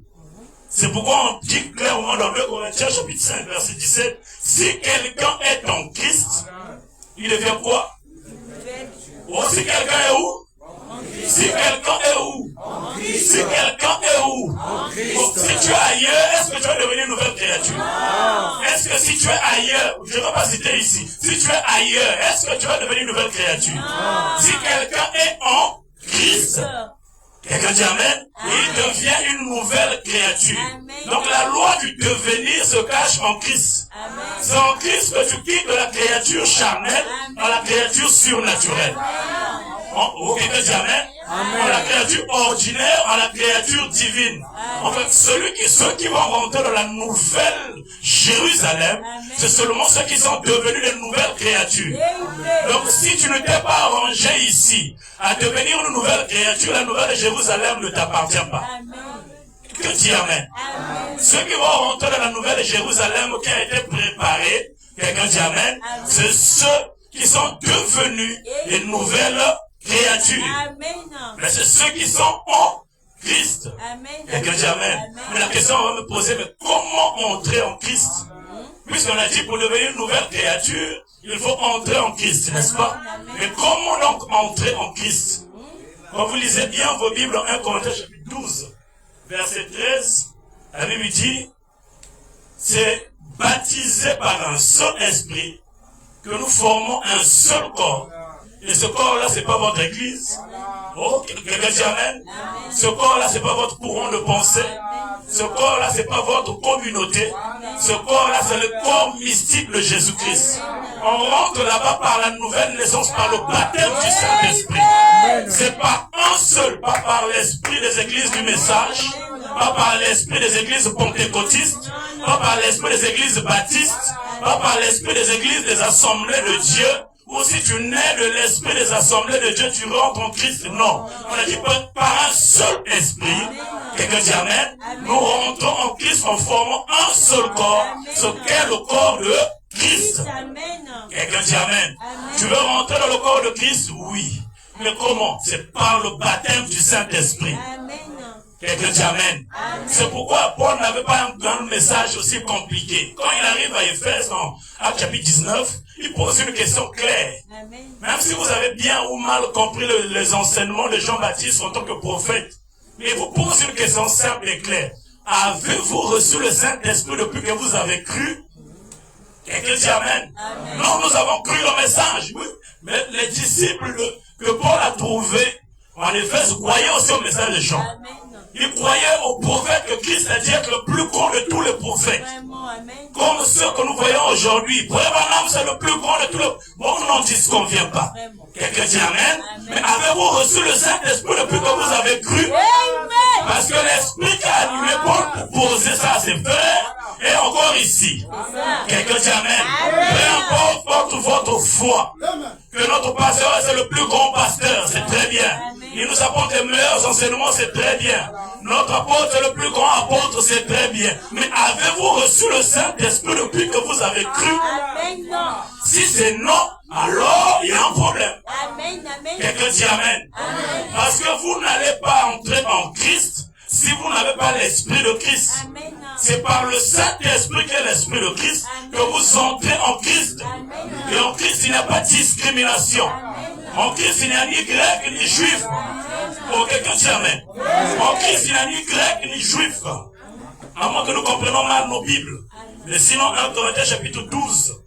C'est pourquoi on dit clairement dans 2 Corinthiens chapitre 5 verset 17, si quelqu'un est en Christ, il devient quoi? Oh, si quelqu'un est où? Si quelqu'un est où? Si quelqu'un est où? Donc, si tu es ailleurs, est-ce que tu vas devenir une nouvelle créature? Est-ce que si tu es ailleurs, je ne vais pas citer ici, si tu es ailleurs, est-ce que tu vas devenir une nouvelle créature? Si quelqu'un est en Christ, quelqu'un dit Amen, il devient une nouvelle créature. Donc la loi du devenir se cache en Christ. C'est en Christ que tu quittes de la créature charnelle dans la créature surnaturelle. Quelqu'un dit Amen. En la créature ordinaire, en la créature divine. En fait, ceux qui vont rentrer dans la nouvelle Jérusalem, c'est seulement ceux qui sont devenus des nouvelles créatures. Donc si tu ne t'es pas arrangé ici à devenir une nouvelle créature, la nouvelle Jérusalem ne t'appartient pas. Que dit Amen. Ceux qui vont rentrer dans la nouvelle Jérusalem qui a été préparée, quelqu'un dit Amen, c'est ceux qui sont devenus des nouvelles créatures. Mais c'est ceux qui sont en Christ. Quelqu'un dit Amen. Mais la question on va me poser, mais comment entrer en Christ? Puisqu'on a dit pour devenir une nouvelle créature, il faut entrer en Christ, n'est-ce pas? Mais comment donc entrer en Christ? Quand vous lisez bien vos Bibles en 1 Corinthiens chapitre 12, verset 13, la Bible dit, c'est baptisé par un seul esprit que nous formons un seul corps. Et ce corps-là, c'est pas votre église. Oh, quelqu'un dit Amen. Ce corps-là, c'est pas votre courant de pensée. Ce corps-là, c'est pas votre communauté. Ce corps-là, c'est le corps mystique de Jésus-Christ. On rentre là-bas par la nouvelle naissance, par le baptême du Saint-Esprit. C'est pas un seul, pas par l'esprit des églises du message, pas par l'esprit des églises pentecôtistes, pas par l'esprit des églises baptistes, pas par l'esprit des églises des assemblées de Dieu. Ou si tu nais de l'esprit des assemblées de Dieu, tu rentres en Christ. Non. On a dit par un seul esprit. Quelqu'un dit Amen. Nous rentrons en Christ en formant un seul corps, ce qu'est le corps de Christ. Quelqu'un dit Amen. Tu veux rentrer dans le corps de Christ? Oui. Mais comment? C'est par le baptême du Saint-Esprit. Amen. Quelqu'un dit Amen. C'est pourquoi Paul n'avait pas un message aussi compliqué. Quand il arrive à Éphèse, en Acte chapitre 19, il pose une question claire. Amen. Même si vous avez bien ou mal compris les enseignements de Jean-Baptiste en tant que prophète, il vous pose une question simple et claire. Avez-vous reçu le Saint-Esprit depuis que vous avez cru? Quelqu'un dit Amen. Amen. Non, nous avons cru le message. Oui. Mais les disciples que Paul a trouvés en Éphèse croyaient aussi au message de Jean. Amen. Ils croyaient au prophète que Christ a dit être le plus grand de tous les prophètes. Vraiment, amen. Comme ceux que nous voyons aujourd'hui. Abraham, c'est le plus grand de tous les... Bon, non, dit ce qu'on ne vient pas. Vraiment. Quelqu'un dit Amen. Amen. Mais avez-vous reçu le Saint-Esprit depuis que vous avez cru? Amen. Parce que l'Esprit qui a animé Paul pour poser ça à ses frères est encore ici. Quelqu'un dit Amen. Amen. Peu importe votre foi, que notre pasteur c'est le plus grand pasteur, c'est très bien. Il nous apporte les meilleurs enseignements, c'est très bien. Notre apôtre est le plus grand apôtre, c'est très bien. Mais avez-vous reçu le Saint-Esprit depuis que vous avez cru? Amen. Non. Si c'est non, alors il y a un problème. Amen. Amen. Quelqu'un dit Amen. Amen. Parce que vous n'allez pas entrer en Christ si vous n'avez pas l'Esprit de Christ. Amen. C'est par le Saint-Esprit qui est l'Esprit de Christ que vous entrez en Christ. Amen. Et en Christ, il n'y a pas de discrimination. En Christ, il n'y a ni grec ni juif. Pour quelqu'un dit Amen. En Christ, il n'y a ni grec ni juif. À moins que nous comprenions mal nos Bibles. Mais sinon, 1 Corinthiens chapitre 12,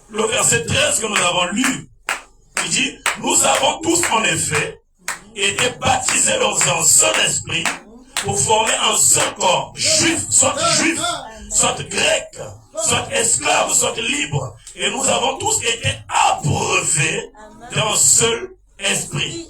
le verset 13 que nous avons lu, il dit, nous avons tous en effet été baptisés dans un seul esprit pour former un seul corps, juif, soit grec, soit esclave, soit libre. Et nous avons tous été abreuvés d'un seul esprit.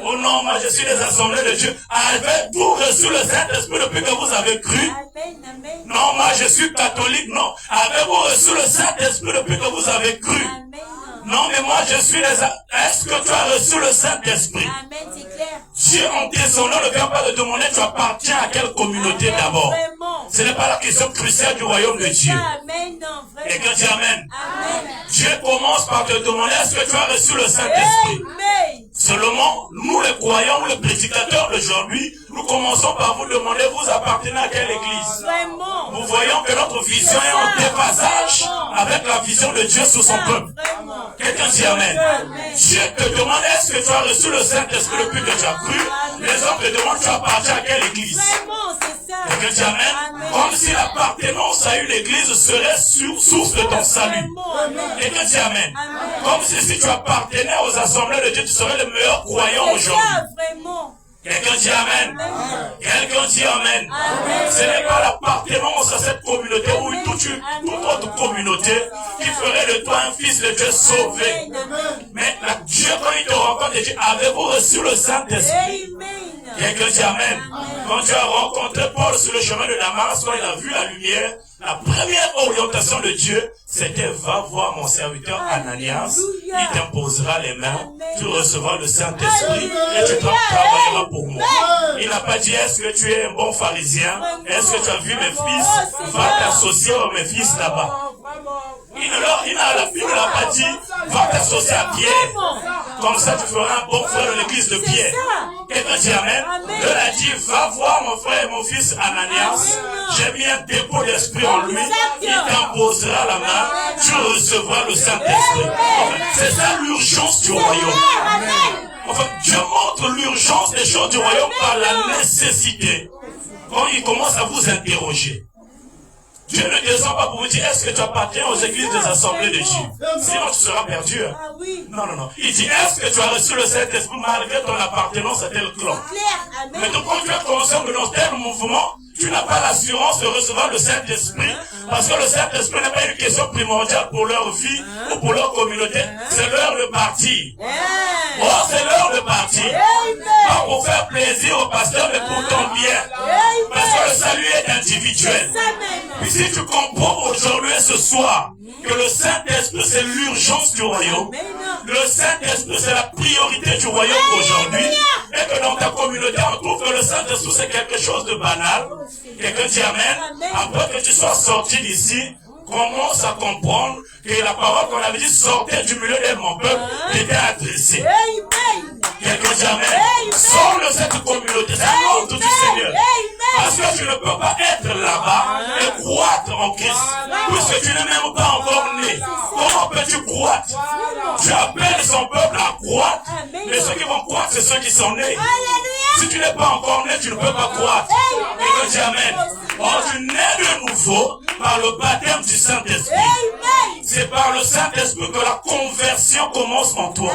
Oh non, moi je suis des assemblées de Dieu. Avez-vous reçu le Saint-Esprit depuis que vous avez cru? Amen. Amen. Non, moi je suis catholique, non. Avez-vous reçu le Saint-Esprit depuis que vous avez cru? Amen. Non, mais moi je suis des... Est-ce que tu as reçu le Saint-Esprit? Amen, c'est clair. Dieu en descendant ne vient pas te demander tu appartiens à quelle communauté d'abord. Vraiment. Ce n'est pas la question cruciale du royaume de Dieu. Amen, non, Et vraiment. quand tu amènes, Amen. Dieu commence par te demander est-ce que tu as reçu le Saint-Esprit? Amen. Seulement, nous les croyants, les prédicateurs d'aujourd'hui, nous commençons par vous demander vous appartenez à quelle église? Vraiment. Nous voyons que notre vision est en déphasage avec la vision de Dieu sur son peuple. Vraiment. Quelqu'un dit Amen. Dieu te demande est-ce que tu as reçu le Saint-Esprit depuis que tu as cru? Les hommes te demandent tu appartiens à quelle église? Vraiment, c'est ça. Quelqu'un dit Amen. Comme si l'appartenance à une église serait source de ton salut. Vraiment, amen. Quelqu'un dit Amen. Amen. Comme si tu appartenais aux assemblées de Dieu, tu serais le meilleur croyant C'est aujourd'hui. ça, vraiment. Quelqu'un dit Amen. Quelqu'un dit Amen. Amen. Ce n'est pas l'appartenance à cette communauté ou toute autre communauté qui ferait de toi un fils de Dieu sauvé. Amen, amen. Mais Dieu, quand il te rencontre, il dit, avez-vous reçu le Saint-Esprit? Amen. Quelqu'un dit Amen. Quand tu as rencontré Paul sur le chemin de Damas, quand il a vu la lumière, la première orientation de Dieu, c'était va voir mon serviteur Ananias, il t'imposera les mains, tu recevras le Saint-Esprit et tu travailleras pour moi. Il n'a pas dit est-ce que tu es un bon pharisien, est-ce que tu as vu mes fils, va t'associer à mes fils là-bas. Il ne l'a pas dit va t'associer à Pierre. Comme ça tu feras un bon frère de l'église de Pierre. Quelqu'un dit Amen. Il a dit va voir mon frère et mon fils Ananias. J'ai mis un dépôt d'esprit en lui. Il t'imposera la main. Tu recevras le Saint-Esprit. C'est ça l'urgence du royaume. Enfin, Dieu montre l'urgence des choses du royaume par la nécessité. Quand il commence à vous interroger. Dieu ne descend pas pour vous dire est-ce que tu appartiens aux églises des assemblées de Dieu. Sinon tu seras perdu. Ah oui. Non, non, non. Il dit est-ce que tu as reçu le Saint-Esprit malgré ton appartenance à tel clan? Clair, amen. Mais donc quand tu es conscient que dans tel mouvement, tu n'as pas l'assurance de recevoir le Saint-Esprit, parce que le Saint-Esprit n'est pas une question primordiale pour leur vie ou pour leur communauté, c'est l'heure de partir. Oh, c'est l'heure de partir. Pas pour faire plaisir au pasteur, mais pour ton bien. Parce que le salut est individuel. Puis si tu comprends aujourd'hui et ce soir que le Saint-Esprit c'est l'urgence du royaume, le Saint-Esprit c'est la priorité du royaume aujourd'hui, et que dans ta communauté on trouve que le Saint-Esprit c'est quelque chose de banal, quelqu'un dit Amen, après que tu sois sorti d'ici, commence à comprendre que la parole qu'on avait dit sortait du milieu de mon peuple était adressée. Amen. Quelqu'un dit Amen. Sors de cette communauté, c'est l'ordre du Seigneur. Parce que tu ne peux pas être là-bas et croître en Christ. Puisque tu n'es même pas encore né. Comment peux-tu croître? Tu appelles son peuple à croître. Mais ceux qui vont croître, c'est ceux qui sont nés. Si tu n'es pas encore né, tu ne peux pas croître. Quelqu'un dit Amen. Or, tu nais de nouveau par le baptême du Saint-Esprit. C'est par le Saint-Esprit que la conversion commence en toi.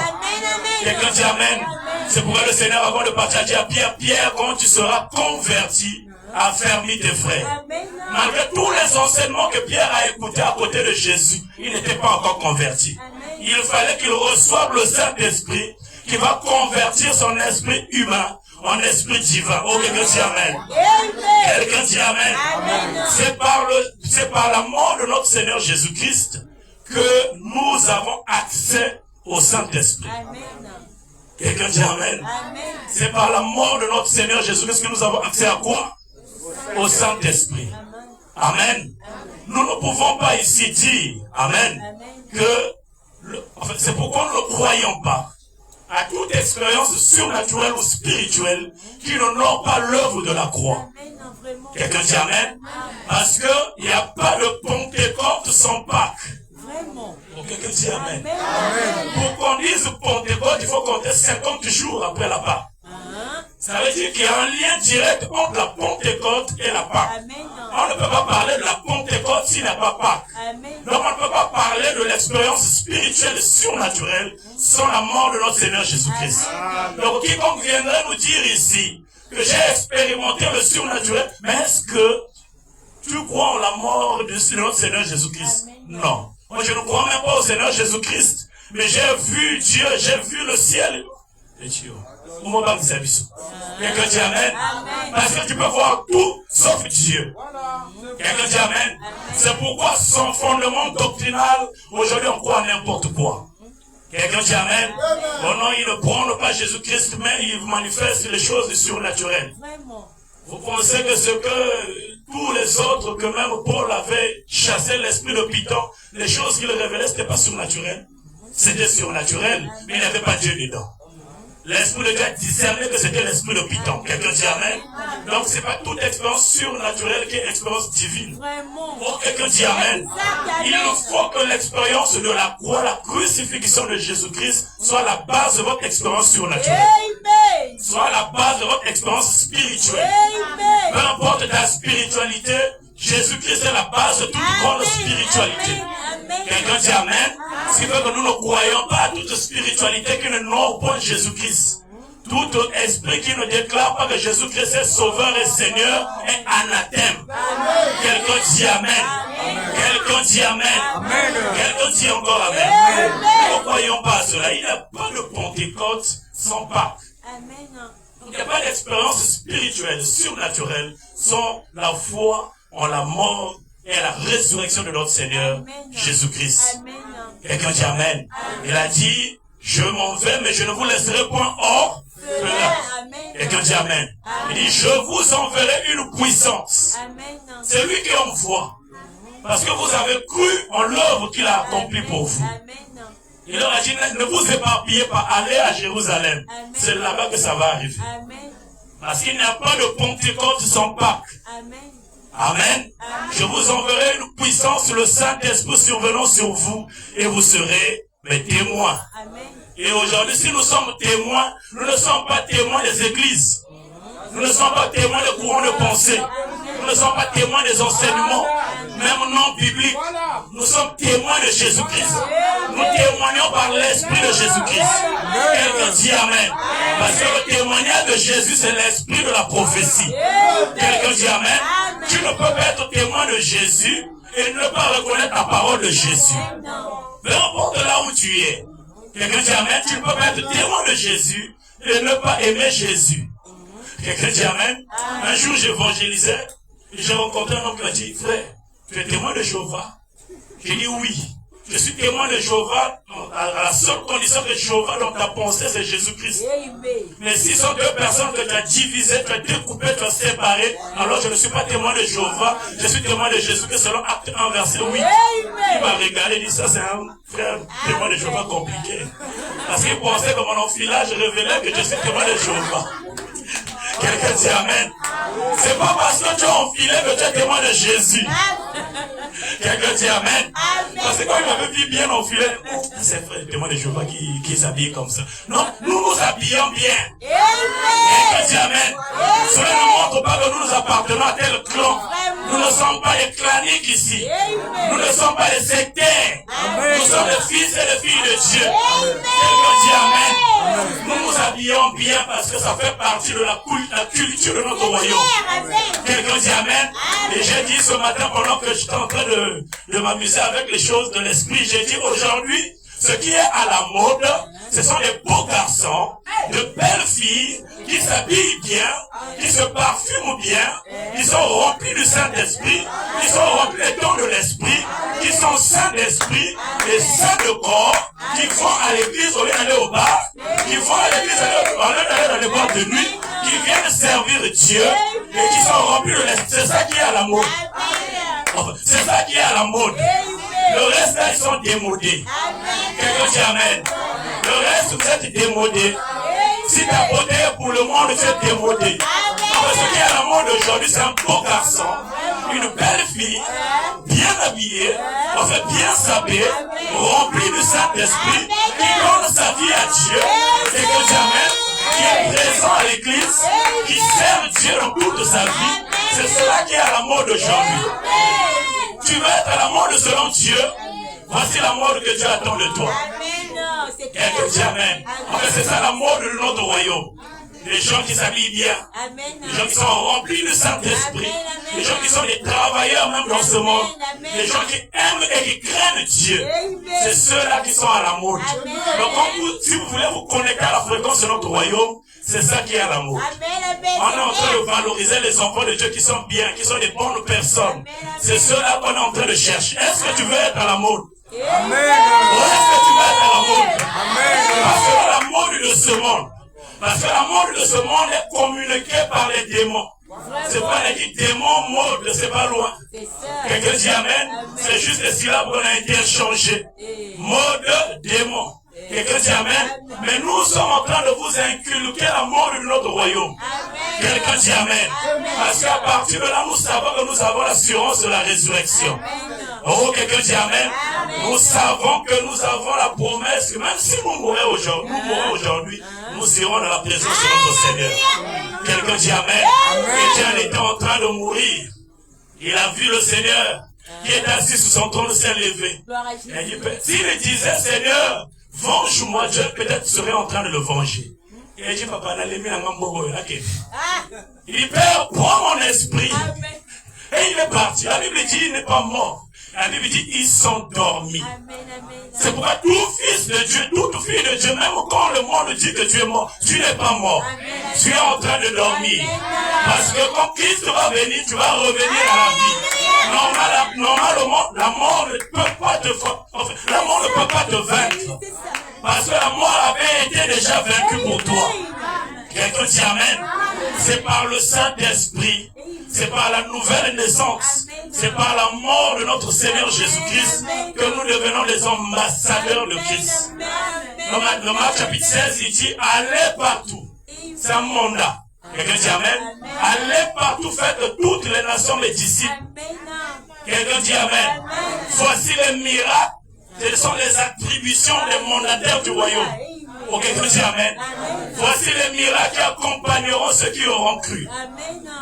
Quelqu'un dit Amen. C'est pourquoi le Seigneur, avant de partir, a dit à Pierre, Pierre, quand tu seras converti, affermis tes frères. Malgré tous les enseignements que Pierre a écoutés à côté de Jésus, il n'était pas encore converti. Il fallait qu'il reçoive le Saint-Esprit qui va convertir son esprit humain en esprit divin. Oh, quelqu'un dit Amen. Quelqu'un dit Amen. C'est par la mort de notre Seigneur Jésus-Christ que nous avons accès au Saint-Esprit. Quelqu'un dit Amen. C'est par la mort de notre Seigneur Jésus-Christ que nous avons accès à quoi? Au Saint-Esprit. Amen. Nous ne pouvons pas ici dire, Amen, que, c'est pourquoi nous ne croyons pas à toute expérience surnaturelle ou spirituelle qui n'honore pas l'œuvre de la croix. Quelqu'un dit Amen. Parce qu'il n'y a pas de Pentecôte sans Pâques. Vraiment. Donc quelqu'un dit Amen. Pour qu'on dise Pentecôte, il faut compter 50 jours après la Pâque. Ça veut dire qu'il y a un lien direct entre la Pentecôte et la Pâque. On ne peut pas parler de la Pentecôte s'il n'y a pas Pâques. Donc on ne peut pas parler de l'expérience spirituelle et surnaturelle sans la mort de notre Seigneur Jésus-Christ. Donc quiconque viendrait nous dire ici que j'ai expérimenté le surnaturel, mais est-ce que tu crois en la mort de notre Seigneur Jésus-Christ? Non. Moi je ne crois même pas au Seigneur Jésus-Christ, mais j'ai vu Dieu, j'ai vu le ciel et Dieu. Quelqu'un dit Amen. Parce que tu peux voir tout sauf Dieu. Quelqu'un dit Amen. C'est pourquoi son fondement doctrinal, aujourd'hui on croit n'importe quoi. Quelqu'un dit Amen. Oh non, il ne prône pas Jésus-Christ, mais il manifeste les choses surnaturelles. Vous pensez que ce que tous les autres, que même Paul avait chassé l'esprit de Python, les choses qu'il révélait, ce n'était pas surnaturel. C'était surnaturel, mais il n'y avait pas Dieu dedans. L'esprit de Dieu a discerné que c'était l'esprit de Python. Quelqu'un dit Amen. Donc c'est pas toute expérience surnaturelle qui est expérience divine. Oh, quelqu'un dit Amen. Il faut que l'expérience de la croix, la crucifixion de Jésus-Christ, soit la base de votre expérience surnaturelle. Soit la base de votre expérience spirituelle. Peu importe ta spiritualité, Jésus-Christ est la base de toute grande spiritualité. Quelqu'un dit Amen. Ce qui fait que nous ne croyons pas à toute spiritualité qui ne n'honore pas Jésus-Christ. Tout esprit qui ne déclare pas que Jésus-Christ est sauveur et Seigneur est anathème. Quelqu'un dit Amen. Quelqu'un dit Amen. Quelqu'un dit encore Amen. Nous ne croyons pas à cela. Il n'y a pas de Pentecôte sans Pâques. Il n'y a pas d'expérience spirituelle, surnaturelle, sans la foi en la mort et la résurrection de notre Seigneur Jésus-Christ. Quelqu'un dit Amen. Il a dit, je m'en vais, mais je ne vous laisserai point hors. Quelqu'un dit Amen. Il dit, je vous enverrai une puissance. C'est lui qui envoie. Parce que vous avez cru en l'œuvre qu'il a accomplie pour vous. Il leur a dit, ne vous éparpillez pas, allez à Jérusalem. C'est là-bas que ça va arriver. Parce qu'il n'y a pas de Pentecôte sans Pâques. Amen. Je vous enverrai une puissance, le Saint-Esprit survenant sur vous, et vous serez mes témoins. Et aujourd'hui, si nous sommes témoins, nous ne sommes pas témoins des églises. Nous ne sommes pas témoins des courants de pensée. Nous ne sommes pas témoins des enseignements, même non bibliques. Nous sommes témoins de Jésus-Christ. Nous témoignons par l'Esprit de Jésus-Christ. Quelqu'un dit Amen. Parce que le témoignage de Jésus, c'est l'esprit de la prophétie. Quelqu'un dit Amen. Tu ne peux pas être témoin de Jésus et ne pas reconnaître la parole de Jésus. Peu importe là où tu es. Quelqu'un dit Amen. Tu ne peux pas être témoin de Jésus et ne pas aimer Jésus. Quelqu'un dit Amen. Un jour, j'évangélisais et j'ai rencontré un homme qui m'a dit, frère, tu es témoin de Jéhovah? J'ai dit oui. Je suis témoin de Jéhovah à la seule condition que Jéhovah dans ta pensée, c'est Jésus-Christ. Mais si ce sont deux personnes que tu as divisées, tu as découpées, tu as séparées, alors je ne suis pas témoin de Jéhovah, je suis témoin de Jésus-Christ selon Acte 1, verset 8. Il m'a regardé et dit, ça c'est un frère témoin de Jéhovah compliqué. Parce qu'il pensait que mon enfilage révélait que je suis témoin de Jéhovah. Quelqu'un dit Amen. C'est pas parce que tu as enfilé que tu es témoin de Jésus. Quelqu'un dit Amen. Parce que quand il m'avait vu bien enfilé, c'est vrai, témoin de Jéhovah qui s'habille comme ça. Non, nous nous habillons bien. Quelqu'un dit Amen. Cela ne montre pas que nous nous appartenons à tel clan. Nous ne sommes pas les claniques ici. Nous ne sommes pas les sectaires. Nous sommes les fils et les filles de Dieu. Quelqu'un dit Amen. Nous nous habillons bien parce que ça fait partie de la culture de notre royaume. Quelqu'un dit Amen. Et j'ai dit ce matin pendant que j'étais en train de m'amuser avec les choses de l'esprit, j'ai dit aujourd'hui, ce qui est à la mode, ce sont des beaux garçons, de belles filles qui s'habillent bien, qui se parfument bien, qui sont remplis du Saint-Esprit, qui sont remplis des dons de l'Esprit, qui sont saints d'esprit et saints de corps, qui vont à l'église au lieu d'aller au bar, qui vont à l'église au lieu d'aller dans les boîtes de nuit, qui viennent servir Dieu et qui sont remplis de l'Esprit. C'est ça qui est à la mode. C'est ça qui est à la mode. Le reste, là, ils sont démodés. Quelqu'un dit Amen. Le reste, vous êtes démodés. Si tu as beauté pour le monde, tu es démodé. Ce qui est à la mode aujourd'hui, c'est un beau garçon, une belle fille, bien habillée, bien sapée, remplie du Saint-Esprit, qui donne sa vie à Dieu. Quelqu'un dit Amen. Qui est présent à l'église, qui sert Dieu dans toute sa vie. C'est cela qui est à la mode aujourd'hui. Tu veux être à la mode selon Dieu. Voici la mode que Dieu attend de toi. Quelqu'un dit Amen. En fait, c'est ça la mode de notre royaume. Les gens qui s'habillent bien, les gens qui sont remplis du Saint-Esprit, les gens qui sont des travailleurs même dans ce monde, les gens qui aiment et qui craignent Dieu. C'est ceux-là qui sont à la mode. Donc si vous voulez vous connecter à la fréquence de notre royaume, c'est ça qui est à la mode. On est en train de valoriser les enfants de Dieu qui sont bien, qui sont des bonnes personnes. C'est ceux-là qu'on est en train de chercher. Est-ce que tu veux être à la mode? Amen. Ou est-ce que tu veux être à la mode? Parce que la mode de ce monde, parce que la mode de ce monde est communiquée par les démons. C'est pas les démons, mode, c'est pas loin. Quelqu'un dit Amen. C'est juste les syllabes qu'on a interchangées. Mode, démon. Quelqu'un dit Amen. Mais nous sommes en train de vous inculquer la mode de notre royaume. Quelqu'un dit Amen. Parce qu'à partir de là, nous savons que nous avons l'assurance de la résurrection. Oh, quelqu'un dit Amen. Nous savons que nous avons la promesse que même si nous mourons aujourd'hui, nous irons dans la présence de notre Seigneur. Quelqu'un dit Amen. Étienne était en train de mourir. Il a vu le Seigneur qui est assis sur son trône s'est levé. S'il disait Seigneur, venge-moi, Dieu peut-être serait en train de le venger. Il a dit papa, il dit Père, prends mon esprit. Et il est parti. La Bible dit il n'est pas mort. La Bible dit ils sont dormis. C'est pourquoi tout fils de Dieu, toute fille de Dieu, même quand le monde dit que tu es mort, tu n'es pas mort. Tu es en train de dormir. Parce que quand Christ va venir, tu vas revenir à la vie. Normalement, la mort ne peut pas te vaincre. Parce que la mort avait été déjà vaincue pour toi. Quelqu'un dit Amen. C'est par le Saint-Esprit. C'est par la nouvelle naissance. C'est par la mort de notre Seigneur Jésus-Christ que nous devenons les ambassadeurs de Christ. Dans Marc chapitre 16, il dit, allez partout. C'est un mandat. Quelqu'un dit Amen. Allez partout, faites toutes les nations mes disciples. Quelqu'un dit Amen. Voici les miracles. Ce sont les attributions des mandataires du royaume. Oh, quelqu'un dit Amen. Voici les miracles qui accompagneront ceux qui auront cru.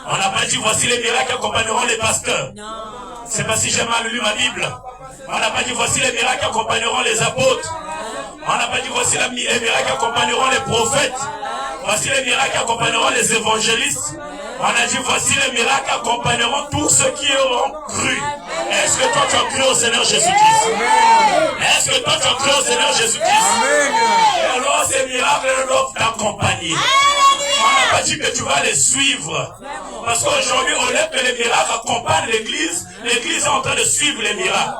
On n'a pas dit voici les miracles qui accompagneront les pasteurs. C'est pas si j'ai mal lu ma Bible. On n'a pas dit voici les miracles qui accompagneront les apôtres. On n'a pas dit voici les miracles qui accompagneront les prophètes. Voici les miracles qui accompagneront les évangélistes. On a dit voici les miracles qui accompagneront tous ceux qui auront cru. Est-ce que toi tu as cru au Seigneur Jésus-Christ? Est-ce que toi tu as cru au Seigneur Jésus-Christ? Et alors ces miracles doivent t'accompagner. On n'a pas dit que tu vas les suivre. Parce qu'aujourd'hui, on lève que les miracles accompagnent l'église. L'église est en train de suivre les miracles.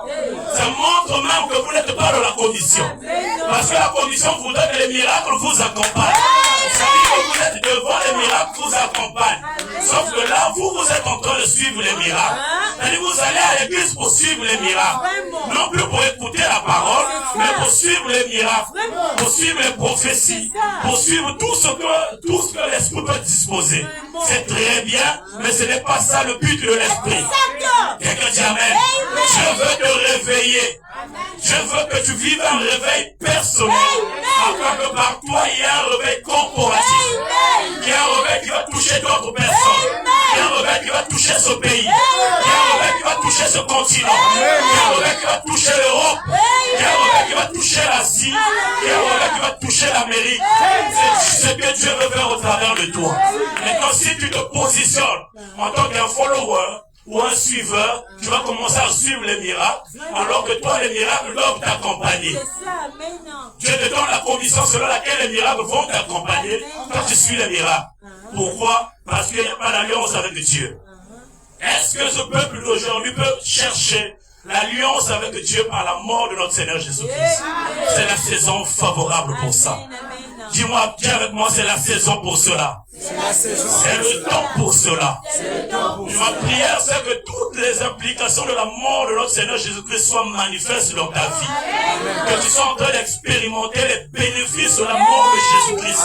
Ça montre même que vous n'êtes pas dans la condition. Parce que la condition voudrait que les miracles vous accompagnent. Ça dit que vous êtes devant les miracles vous accompagnent. Sauf que là, vous êtes en train de suivre les miracles. C'est-à-dire vous allez à l'église pour suivre les miracles. Non plus pour écouter la parole, mais pour suivre les miracles. Pour suivre les prophéties. Pour suivre tout ce que l'esprit peut disposer. C'est très bien, mais ce n'est pas ça le but de l'esprit. Quelqu'un dit amen. Je veux te réveiller. Je veux que tu vives un réveil personnel. Afin que par toi, il y ait un réveil corporatif. Il y a un réveil qui va toucher d'autres personnes. Il y a un réveil qui va toucher ce pays. Il y a un réveil qui va toucher ce continent. Il y a un réveil qui va toucher l'Europe. Il y a un réveil qui va toucher l'Asie. Il y a un réveil qui va toucher l'Amérique. C'est ce que Dieu veut faire au travers de toi. Maintenant, si tu te positionnes en tant qu'un follower, ou un suiveur, tu vas commencer à suivre les miracles, alors que toi, les miracles doivent t'accompagner. Dieu te donne la condition selon laquelle les miracles vont t'accompagner quand tu suis les miracles. Pourquoi? Parce qu'il n'y a pas d'alliance avec Dieu. Est-ce que ce peuple d'aujourd'hui peut chercher l'alliance avec Dieu par la mort de notre Seigneur Jésus-Christ? C'est la saison favorable pour ça. Dis-moi, dis avec moi, c'est la saison pour cela. C'est le temps pour cela. Ma prière, c'est que toutes les implications de la mort de notre Seigneur Jésus-Christ soient manifestes dans ta vie. Que tu sois en train d'expérimenter les bénéfices de la mort de Jésus-Christ.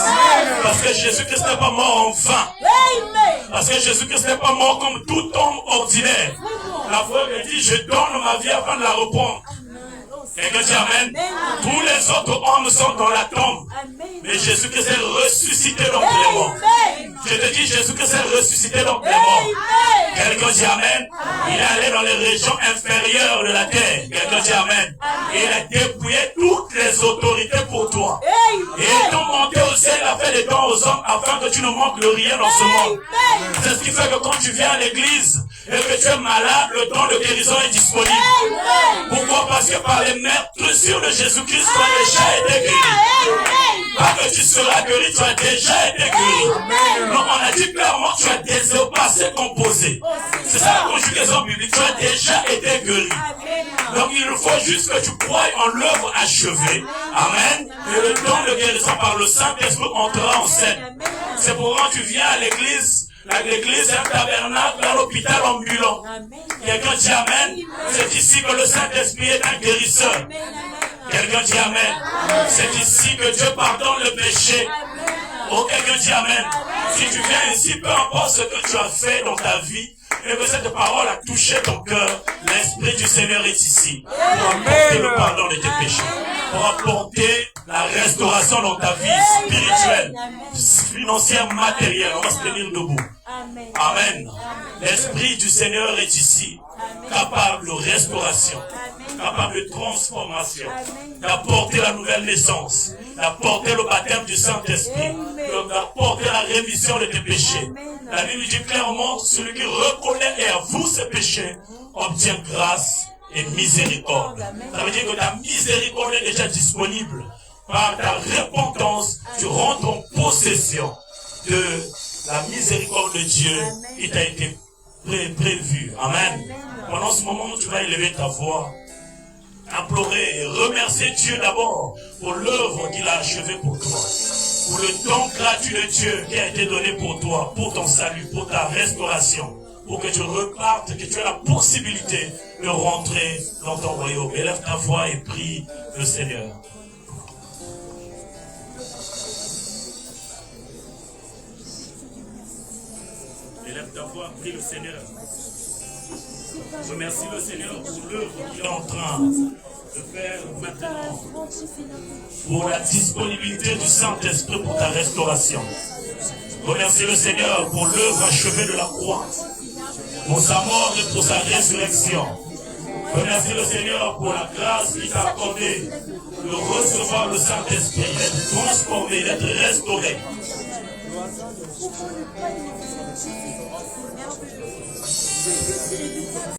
Parce que Jésus-Christ n'est pas mort en vain. Parce que Jésus-Christ n'est pas mort comme tout homme ordinaire. La foi me dit, je donne ma vie avant de la reprendre. Quelqu'un dit amen. Tous les autres hommes sont dans la tombe. Mais Jésus-Christ est ressuscité dans les morts. Je te dis, Jésus-Christ est ressuscité dans les morts. Quelqu'un dit amen. Il est allé dans les régions inférieures de la terre. Quelqu'un dit amen. Et il a dépouillé toutes les autorités pour toi. Et étant monté au ciel, il a fait des dons aux hommes afin que tu ne manques de rien dans ce monde. C'est ce qui fait que quand tu viens à l'église et que tu es malade, le don de guérison est disponible. Pourquoi? Parce que par les meurtrissures de Jésus-Christ, tu as déjà été guéri. Pas que tu seras guéri, tu as déjà été guéri. Non, on a dit clairement, tu as des passé composé. C'est ça la conjugaison biblique, tu as déjà été guéri. Donc il faut juste que tu croies en l'œuvre achevée. Amen. Et le don de guérison par le Saint-Esprit entrera en scène. C'est pourquoi tu viens à l'église. L'église est un tabernacle, un hôpital ambulant. Quelqu'un dit amen. C'est ici que le Saint-Esprit est un guérisseur. Quelqu'un dit amen. C'est ici que Dieu pardonne le péché. Oh, quelqu'un dit amen. Si tu viens ici, peu importe ce que tu as fait dans ta vie, et que cette parole a touché ton cœur, l'Esprit du Seigneur est ici pour apporter le pardon de tes péchés, pour apporter la restauration dans ta vie spirituelle, financière, matérielle. On va se tenir debout. Amen. L'Esprit du Seigneur est ici, capable de restauration, capable de transformation, d'apporter la nouvelle naissance, d'apporter le baptême du Saint-Esprit, d'apporter la rémission de tes péchés. La Bible dit clairement, celui qui reconnaît et avoue ses péchés obtient grâce et miséricorde. Ça veut dire que ta miséricorde est déjà disponible. Par ta repentance, tu rentres en possession de la miséricorde de Dieu qui t'a été prévue. Amen. Pendant ce moment, tu vas élever ta voix, implorer et remercier Dieu d'abord pour l'œuvre qu'il a achevée pour toi, pour le don gratuit de Dieu qui a été donné pour toi, pour ton salut, pour ta restauration, pour que tu repartes, que tu aies la possibilité de rentrer dans ton royaume. Élève ta voix et prie le Seigneur. Élève ta voix, prie le Seigneur. Remercie le Seigneur pour l'œuvre qu'il est en train de faire maintenant, pour la disponibilité du Saint-Esprit pour ta restauration. Remercie le Seigneur pour l'œuvre achevée de la croix, pour sa mort et pour sa résurrection. Remercie le Seigneur pour la grâce qu'il t'a accordée de recevoir le Saint-Esprit, d'être transformé, d'être restauré.